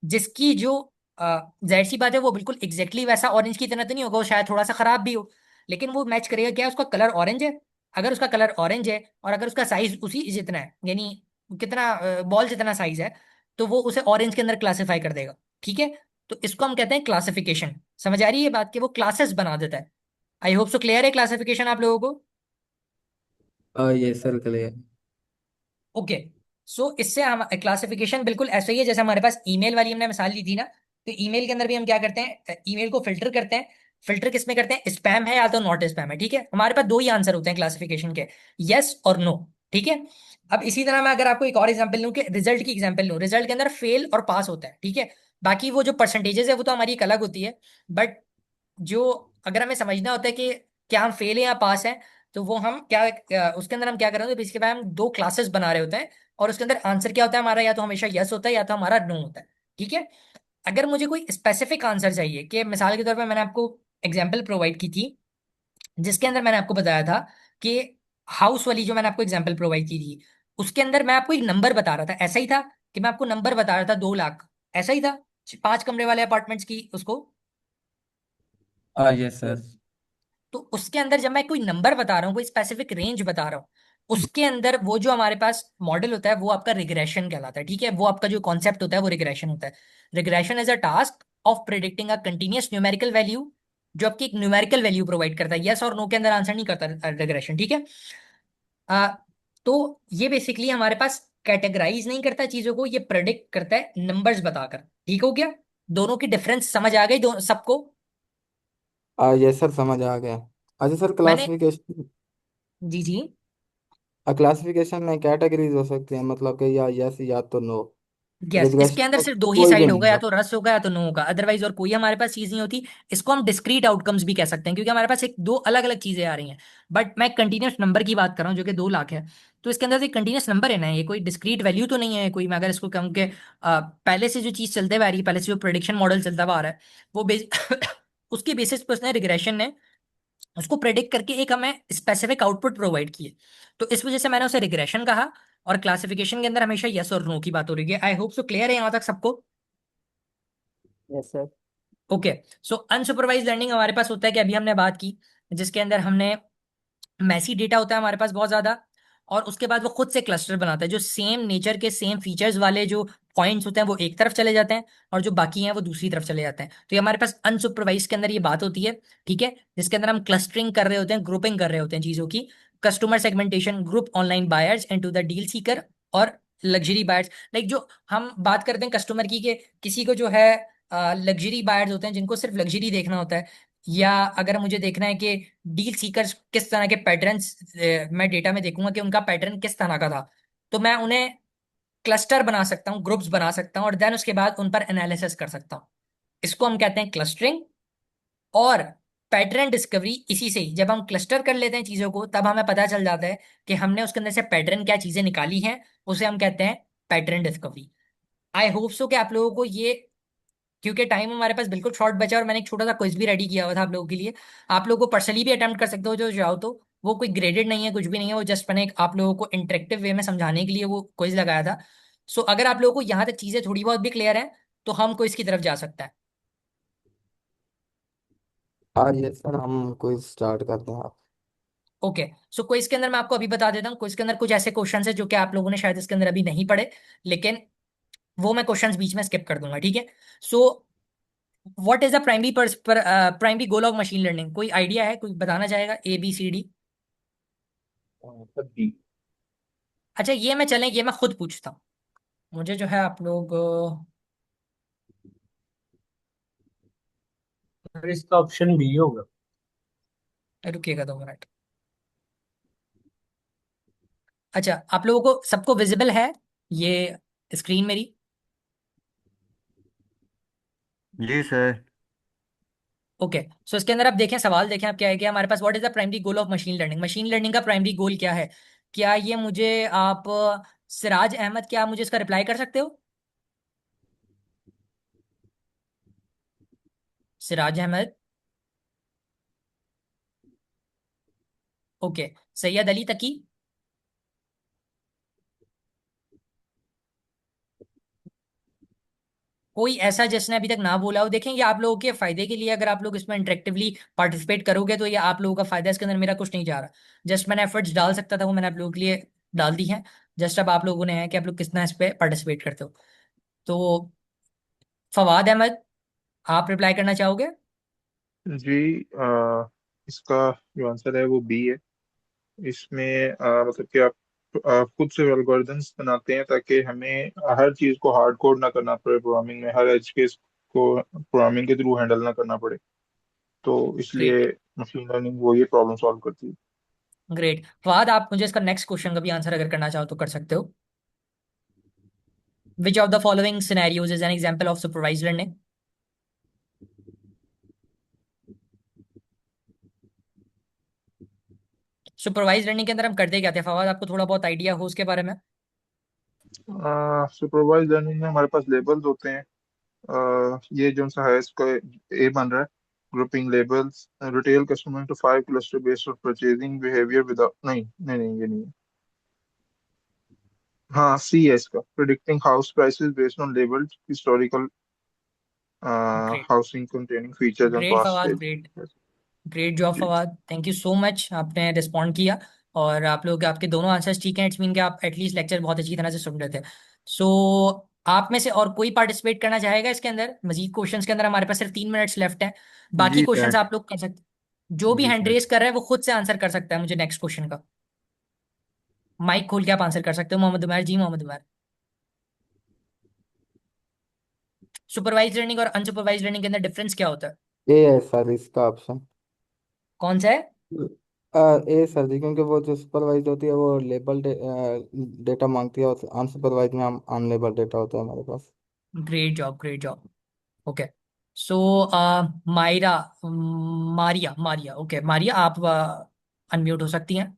जिसकी जो जाहिर सी बात है वो बिल्कुल एग्जैक्टली वैसा ऑरेंज की तरह तो नहीं होगा, वो शायद थोड़ा सा खराब भी हो, लेकिन वो मैच करेगा क्या, उसका कलर ऑरेंज है। अगर उसका कलर ऑरेंज है और अगर उसका साइज उसी जितना है, यानी कितना बॉल जितना साइज है, तो वो उसे ऑरेंज के अंदर क्लासिफाई कर देगा, ठीक है। तो इसको हम कहते हैं क्लासिफिकेशन। समझ आ रही है ये बात कि वो क्लासेस बना देता है। आई होप सो क्लियर है क्लासिफिकेशन आप लोगों को। ये सर क्लियर। ओके। सो इससे हम क्लासिफिकेशन बिल्कुल ऐसा ही है जैसे हमारे पास ईमेल वाली हमने मिसाल ली थी ना। तो ईमेल के अंदर भी हम क्या करते हैं, ईमेल को फिल्टर करते हैं। फिल्टर किस में करते हैं, स्पैम है या तो नॉट स्पैम है, ठीक है। हमारे पास दो ही आंसर होते हैं क्लासिफिकेशन के, यस और नो, ठीक है। अब इसी तरह मैं अगर आपको एक और एग्जांपल लूं कि रिजल्ट की एग्जांपल लूं, रिजल्ट के अंदर फेल और पास होता है, ठीक है। बाकी वो जो परसेंटेजेस है वो तो हमारी एक अलग होती है। बट जो, अगर हमें समझना होता है कि क्या हम फेल है या पास है, तो वो हम क्या उसके अंदर हम क्या कर रहे होते हैं, इसके बाद हम दो क्लासेस बना रहे होते हैं। और उसके अंदर आंसर क्या होता है हमारा, या तो हमेशा यस होता है या तो हमारा नो होता है, ठीक है। अगर मुझे कोई स्पेसिफिक आंसर चाहिए, कि मिसाल के तौर पर मैंने आपको एग्जाम्पल प्रोवाइड की थी जिसके अंदर मैंने आपको बताया था कि हाउस वाली जो मैंने आपको एग्जाम्पल प्रोवाइड की थी, उसके अंदर मैं आपको एक नंबर बता रहा था, ऐसा ही था कि मैं आपको नंबर बता रहा था 2 लाख, ऐसा ही था, 5 कमरे वाले अपार्टमेंट्स की उसको। Yes sir. यस। तो उसके अंदर जब मैं कोई नंबर बता रहा हूँ, कोई स्पेसिफिक रेंज बता रहा हूँ, उसके अंदर वो जो हमारे पास मॉडल होता है वो आपका रिग्रेशन कहलाता है, ठीक है। वो आपका जो कॉन्सेप्ट होता है वो रिग्रेशन होता है। Regression is a task of predicting a continuous numerical value, जो आपकी एक न्यूमेरिकल वैल्यू प्रोवाइड करता है। यस और नो के अंदर आंसर नहीं करता रिग्रेशन, ठीक है। आ, तो ये बेसिकली हमारे पास कैटेगराइज नहीं करता चीजों को, ये प्रेडिक्ट करता है नंबर्स बताकर, ठीक हो गया। दोनों की डिफरेंस समझ आ गई सबको। यस सर, समझ आ गया। अच्छा सर, मैंने, क्लासिफिकेशन, जी जी, क्लासिफिकेशन में कैटेगरीज हो सकती हैं, मतलब कि या यस या तो नो। यस, इसके रिग्रेशन अंदर में सिर्फ दो ही कोई भी साइड नहीं होगा, या हो। तो रस होगा या तो नो होगा, अदरवाइज और कोई हमारे पास चीज नहीं होती। इसको हम डिस्क्रीट आउटकम्स भी कह सकते हैं, क्योंकि हमारे पास एक दो अलग अलग चीजें आ रही हैं। बट मैं कंटिन्यूस नंबर की बात कर रहा हूँ जो कि 2 लाख है। तो इसके अंदर एक कंटिन्यूस नंबर है ना, ये कोई डिस्क्रीट वैल्यू तो नहीं है कोई। मैं अगर इसको कहूँ कि पहले से जो चीज चलते हुए आ रही है, पहले से जो प्रोडिक्शन मॉडल चलता हुआ आ रहा है, वो उसके बेसिस पे उसने रिग्रेशन ने उसको प्रेडिक्ट करके एक हमें स्पेसिफिक आउटपुट प्रोवाइड किए। तो इस वजह से मैंने उसे रिग्रेशन कहा। और क्लासिफिकेशन के अंदर हमेशा यस और नो की बात हो रही है। आई होप सो क्लियर है यहाँ तक सबको। Yes sir. ओके। सो अनसुपरवाइज लर्निंग हमारे पास होता है कि अभी हमने बात की, जिसके अंदर हमने मैसी डेटा होता है हमारे पास बहुत ज्यादा, और उसके बाद वो खुद से क्लस्टर बनाता है, जो सेम नेचर के सेम फीचर्स वाले जो पॉइंट्स होते हैं वो एक तरफ चले जाते हैं, और जो बाकी हैं वो दूसरी तरफ चले जाते हैं। तो ये हमारे पास अनसुपरवाइज के अंदर ये बात होती है, ठीक है, जिसके अंदर हम क्लस्टरिंग कर रहे होते हैं, ग्रुपिंग कर रहे होते हैं चीजों की। Customer segmentation, group online buyers into the deal Sikar और लग्जरी बायर्स। लाइक जो हम बात करते हैं कस्टमर की, कि किसी को जो है लग्जरी बायर्स होते हैं जिनको सिर्फ लग्जरी देखना होता है, या अगर मुझे देखना है कि डील सीकर्स किस तरह के पैटर्न्स, मैं डेटा में देखूंगा कि उनका पैटर्न किस तरह का था, तो मैं उन्हें क्लस्टर बना सकता हूँ, ग्रुप्स बना सकता हूँ, और देन उसके बाद उन पर एनालिसिस कर सकता हूँ। इसको हम कहते हैं क्लस्टरिंग। और पैटर्न डिस्कवरी इसी से ही, जब हम क्लस्टर कर लेते हैं चीजों को, तब हमें पता चल जाता है कि हमने उसके अंदर से पैटर्न क्या चीजें निकाली हैं, उसे हम कहते हैं पैटर्न डिस्कवरी। आई होप सो कि आप लोगों को ये, क्योंकि टाइम हमारे पास बिल्कुल शॉर्ट बचा है और मैंने एक छोटा सा क्विज भी रेडी किया हुआ था आप लोगों के लिए। आप लोगों को पर्सनली भी अटेम्प्ट कर सकते हो जो चाहो तो। वो कोई ग्रेडेड नहीं है, कुछ भी नहीं है, वो जस्ट मैंने एक आप लोगों को इंटरेक्टिव वे में समझाने के लिए वो क्विज लगाया था। सो अगर आप लोगों को यहाँ तक चीजें थोड़ी बहुत भी क्लियर है, तो हम क्विज की तरफ जा सकते हैं। हाँ ये सर, हम क्विज स्टार्ट करते हैं आप। ओके। सो क्विज के अंदर मैं आपको अभी बता देता हूँ, क्विज के अंदर कुछ ऐसे क्वेश्चन है जो कि आप लोगों ने शायद इसके अंदर अभी नहीं पढ़े, लेकिन वो मैं क्वेश्चंस बीच में स्किप कर दूंगा, ठीक है। So what is the primary goal of machine learning? कोई आइडिया है, कोई बताना चाहेगा? ABCD। Sir B. अच्छा, ये मैं खुद पूछता हूँ। मुझे जो है आप लोग सर इसका ऑप्शन बी होगा। रुकिएगा 2 मिनट। अच्छा, आप लोगों को सबको विजिबल है ये स्क्रीन मेरी? जी सर। ओके। सो इसके अंदर आप देखें, सवाल देखें आप, क्या है, क्या हमारे पास what is the primary goal of machine learning? Machine learning का प्राइमरी गोल क्या है? क्या ये मुझे आप सिराज अहमद, क्या आप मुझे इसका रिप्लाई कर सकते हो? सिराज अहमद। ओके। सैयद अली तकी। कोई ऐसा जिसने अभी तक ना बोला हो? देखें, ये आप लोगों के फायदे के लिए, अगर आप लोग इसमें इंटरेक्टिवली पार्टिसिपेट करोगे तो ये आप लोगों का फायदा है, इसके अंदर मेरा कुछ नहीं जा रहा। जस्ट मैंने एफर्ट्स डाल सकता था, वो मैंने आप लोगों के लिए डाल दी हैं। जस्ट अब आप लोगों ने है कि आप लोग कितना इस पे पार्टिसिपेट करते हो। तो फवाद अहमद, आप रिप्लाई करना चाहोगे? जी इसका जो आंसर है वो बी है। इसमें मतलब कि आप खुद से एल्गोरिदम्स बनाते हैं ताकि हमें हर चीज़ को हार्ड कोड ना करना पड़े, प्रोग्रामिंग में हर एज केस को प्रोग्रामिंग के थ्रू हैंडल ना करना पड़े। तो ग्रेट। इसलिए मशीन लर्निंग वो ये प्रॉब्लम सॉल्व करती है। ग्रेट फवाद, आप मुझे इसका नेक्स्ट क्वेश्चन का भी आंसर अगर करना चाहो तो कर सकते हो। Which of the following scenarios is an example of supervised learning? Supervised learning के अंदर हम करते क्या थे फवाद, आपको थोड़ा बहुत आइडिया हो उसके बारे में? सुपरवाइज लर्निंग में हमारे पास लेबल्स होते हैं। ये जो सा है इसका ए बन रहा है, grouping labels retail customer to 5 cluster based on purchasing behaviour without, नहीं नहीं नहीं ये नहीं है। हाँ सी है इसका, predicting house prices based on labelled historical great. Housing containing features on great past Fawad, sales. Great. Great job जी। Fawad, thank you so much, आपने रिस्पॉन्ड किया। और आप लोग, आपके दोनों आंसर्स ठीक हैं, इट्स मीन कि आप एटलीस्ट लेक्चर बहुत अच्छी तरह से सुन रहे थे। सो आप में से और कोई पार्टिसिपेट करना चाहेगा इसके अंदर? मजीद क्वेश्चंस के अंदर हमारे पास सिर्फ 3 मिनट्स लेफ्ट हैं। बाकी जी क्वेश्चंस सर। आप लोग कर सकते। जो भी जी हैंड सर। रेस कर रहा है वो खुद से आंसर कर सकता है मुझे नेक्स्ट क्वेश्चन का। माइक खोल के आप आंसर कर सकते हो। मोहम्मद उमर जी, मोहम्मद उमर। सुपरवाइज लर्निंग और अनसुपरवाइज लर्निंग के अंदर डिफरेंस क्या होता है? ए है सर इसका ऑप्शन। कौन सा है? ए सर जी, क्योंकि वो जो सुपरवाइज होती है वो लेबल डेटा मांगती है, और अनसुपरवाइज में हम अनलेबल डेटा होता है हमारे पास। Great job, great job. Okay. So Maira, Maria, Maria, okay Maria, आप अनम्यूट हो सकती हैं।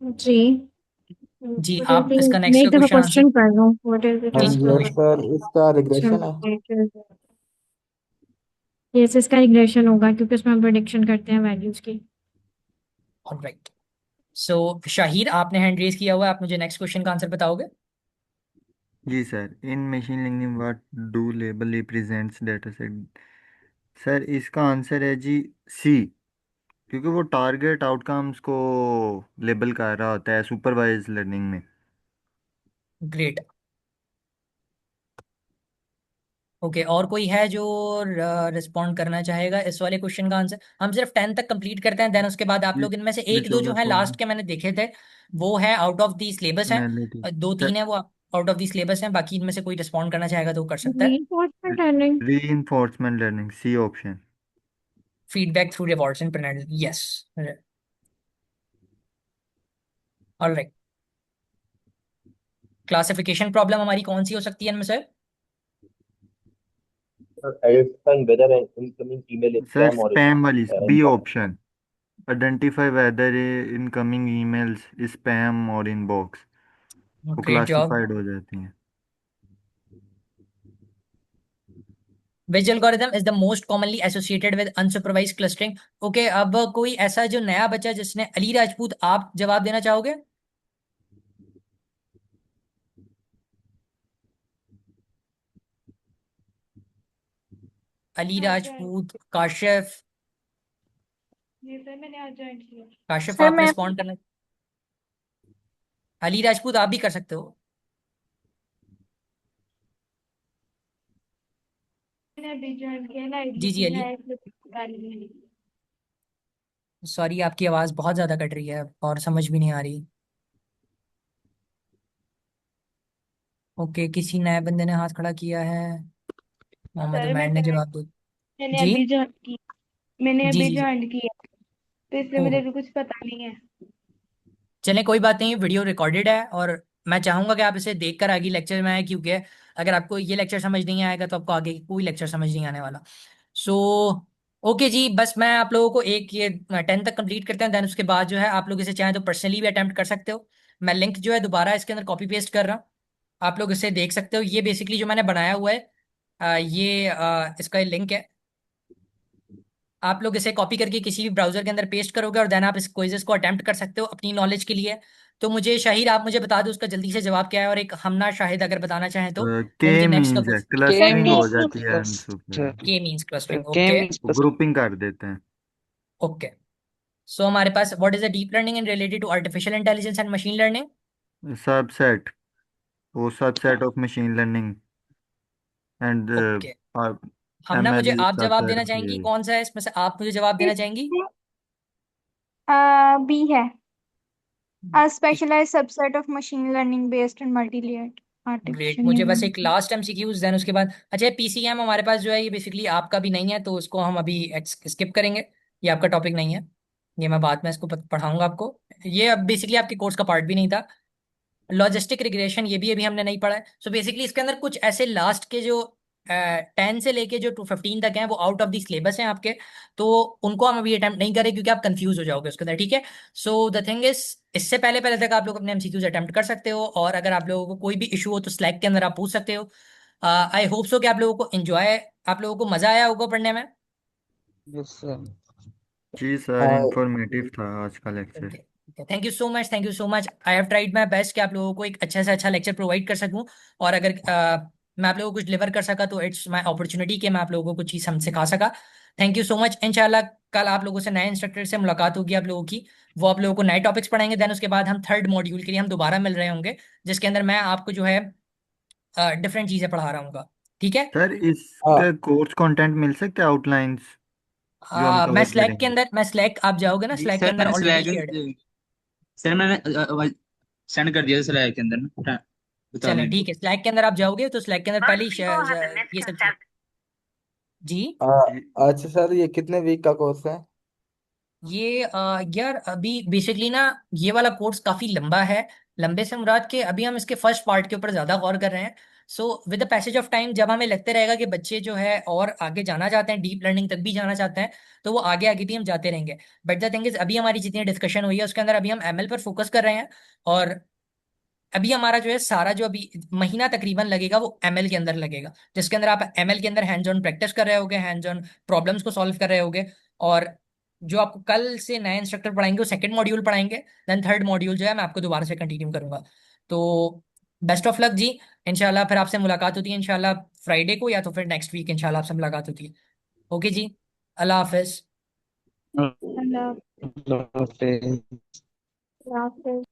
जी। जी, गुड आप इवनिंग, इसका मैं नेक्स्ट का एक दफा क्वेश्चन आंसर। क्वेश्चन कर रहा हूँ, व्हाट इज द हाँ जी जी, ये बोलिए। सर, इसका अच्छा, रिग्रेशन है। यस इसका रिग्रेशन होगा क्योंकि उसमें हम प्रेडिक्शन करते हैं वैल्यूज की। ऑलराइट। सो शाहिर, आपने हैंड रेज किया हुआ है, आप मुझे नेक्स्ट क्वेश्चन का आंसर बताओगे? जी sir, in machine learning what do label represents data set. Sir इसका आंसर है जी सी, क्योंकि वो टारगेट आउटकम्स को लेबल कर रहा होता है सुपरवाइज लर्निंग में। ग्रेट। ओके, और कोई है जो रिस्पॉन्ड करना चाहेगा इस वाले क्वेश्चन का आंसर? हम सिर्फ 10 तक कंप्लीट करते हैं, देन उसके बाद आप लोग इनमें से एक विच दो ऑफ जो द है लास्ट फॉलोइंग के मैंने देखे थे, वो है आउट ऑफ दी सिलेबस हैं। एनालिटिक्स। दो तीन सर है वो आउट ऑफ दी सिलेबस हैं, बाकी इनमें से कोई रिस्पॉन्ड करना चाहेगा तो कर सकता है। Reinforcement learning. Reinforcement learning C option. feedback through rewards and penalties. Yes. All right. Classification problem हमारी कौन सी हो सकती है इनमें से? Identifying whether an incoming email is sir spam or spam वाली बी inbox. Option, identify whether incoming emails spam और इनबॉक्स वो ग्रेट जॉब. क्लासिफाइड हो जाती हैं। Which algorithm is the most commonly associated with unsupervised clustering? Okay, अब कोई ऐसा जो नया बच्चा जिसने अली राजपूत, आप जवाब देना चाहोगे? अली राजपूत, काशिफ. जी सर, मैंने आज ज्वाइन किया। काशिफ सर आप मैं रिस्पॉन्ड करना. अली राजपूत आप भी कर सकते हो. मैंने अभी ज्वाइन किया ना, जी जी अली. आईडी। सॉरी आपकी आवाज बहुत ज्यादा कट रही है और समझ भी नहीं आ रही. ओके, किसी नए बंदे ने हाथ खड़ा किया है. मोहम्मद सर उमैर ने जवाब दे. मैंने जी अभी ज्वाइन की, मैंने जी अभी जी जी. ज्वाइन किया, तो इसलिए मुझे ओहो. अभी कुछ पता नहीं है। चले कोई बात नहीं, वीडियो रिकॉर्डेड है और मैं चाहूंगा कि आप इसे देखकर आगे लेक्चर में आए, क्योंकि अगर आपको ये लेक्चर समझ नहीं आएगा तो आपको आगे कोई लेक्चर समझ नहीं आने वाला. सो ओके जी, बस मैं आप लोगों को एक ये 10 तक कंप्लीट करते हैं, देन उसके बाद जो है आप लोग इसे चाहें तो पर्सनली भी अटेम्प्ट कर सकते हो. मैं लिंक जो है दोबारा इसके अंदर कॉपी पेस्ट कर रहा हूँ, आप लोग इसे देख सकते हो. ये बेसिकली जो मैंने बनाया हुआ है, इसका लिंक है. आप लोग इसे कॉपी करके किसी भी ब्राउजर के अंदर पेस्ट करोगे और देन आप इस क्विज़ेस को अटेम्प्ट कर सकते हो अपनी नॉलेज के लिए. तो मुझे शाहिद आप मुझे बता दो उसका जल्दी से जवाब क्या है, और एक हमना शाहिद अगर बताना चाहें तो के उनके नेक्स्ट का मीन्स है, क्वेश्चन. क्लस्टरिंग हो जाती है Cluster. अनसुपर, K means clustering. K okay. means grouping कर देते हैं। ओके. सो हमारे पास what is the deep learning in related to artificial intelligence and machine learning? Subset, वो subset of machine learning and okay. हमना मुझे एमएल आप जवाब सबसेट देना ऑफ चाहेंगी, एआई। कौन सा है इसमें से आप मुझे जवाब देना चाहेंगी? बी है, a specialized subset of machine learning based on multi-layered great. artificial मुझे बस neural एक लास्ट एमसीक्यूज देन उसके बाद. अच्छा, पीसीएम हमारे पास जो है ये बेसिकली आपका भी नहीं है, तो उसको हम अभी स्किप करेंगे. ये आपका टॉपिक नहीं है, ये मैं बाद में इसको पढ़ाऊंगा आपको. ये अब बेसिकली आपके कोर्स का पार्ट भी नहीं था. लॉजिस्टिक रिग्रेशन ये भी अभी हमने नहीं पढ़ा है. सो बेसिकली इसके अंदर कुछ ऐसे लास्ट के जो 10 से लेके जो 215 तक हैं वो आउट ऑफ द सिलेबस हैं आपके, तो उनको हम अभी अटेम्प्ट नहीं करें क्योंकि आप कंफ्यूज हो जाओगे उसके अंदर. ठीक है. सो द थिंग इज, इससे पहले पहले तक आप लोग अपने एमसीक्यूज अटेम्प्ट कर सकते हो, और अगर आप लोगों को कोई भी इशू हो तो स्लैक के अंदर आप पूछ सकते हो. आई होप सो कि आप लोगों को एंजॉय, आप लोगों को मजा आया होगा पढ़ने में. Yes, sir. जी सर, इंफॉर्मेटिव था आज का lecture. Okay, thank you so much, thank you so much. I have tried my best कि आप लोगों को एक अच्छा से अच्छा लेक्चर प्रोवाइड कर सकूं, और अगर मैं आप लोगों को कुछ डिलीवर कर सका तो इट्स माय अपॉर्चुनिटी कि मैं आप लोगों को कुछ चीज़ हम सिखा सका. Thank you so much. इंशाल्लाह कल आप लोगों से नए इंस्ट्रक्टर से मुलाकात होगी आप लोगों की, वो आप लोगों को नए टॉपिक्स पढ़ाएंगे. देन उसके बाद हम थर्ड मॉड्यूल के लिए हम दोबारा मिल रहे होंगे, जिसके अंदर मैं आपको जो है डिफरेंट चीज़ें पढ़ा रहा हूँ. ठीक है. सर इसका कोर्स कंटेंट मिल सकता है, आउटलाइंस जो हम मैं कवर स्लैक के करेंगे? अंदर, मैं स्लैक आप जाओगे ना, जी स्लैक के सर, अंदर मैंने ऑलरेडी शेयर्ड है. सर मैंने सेंड कर दिया स्लाइड के अंदर ना, बता दें चलें इनको। ठीक है, स्लैक के अंदर आप जाओगे तो स्लैक के अंदर पहले ही ये सब चीज़. जी. जी अच्छा सर, ये कितने वीक का कोर्स है? ये यार अभी बेसिकली ना ये वाला कोर्स काफी लंबा है. लंबे से मुराद के अभी हम इसके फर्स्ट पार्ट के ऊपर ज्यादा गौर कर रहे हैं. So with the passage of time जब हमें लगते रहेगा कि बच्चे जो है और आगे जाना चाहते हैं, डीप लर्निंग तक भी जाना चाहते हैं, तो वो आगे आगे भी हम जाते रहेंगे. बट द थिंग इज, अभी हमारी जितनी डिस्कशन हुई है उसके अंदर अभी हम एमएल पर फोकस कर रहे हैं, और अभी हमारा जो है सारा जो अभी महीना तकरीबन लगेगा वो एमएल के अंदर लगेगा, जिसके अंदर आप एमएल के अंदर हैंड्स ऑन प्रैक्टिस कर रहे होगे, हैंड्स ऑन प्रॉब्लम्स को सॉल्व कर रहे होगे. और जो आपको कल से नए इंस्ट्रक्टर पढ़ाएंगे वो सेकंड मॉड्यूल पढ़ाएंगे, देन थर्ड मॉड्यूल जो है मैं आपको दोबारा से कंटिन्यू करूंगा. तो बेस्ट ऑफ लक जी. इंशाल्लाह फिर आपसे मुलाकात होती है इंशाल्लाह फ्राइडे को, या तो फिर नेक्स्ट वीक इंशाल्लाह आपसे मुलाकात होती है. ओके जी, अल्लाह हाफिज. अल्लाह Okay. हाफिज.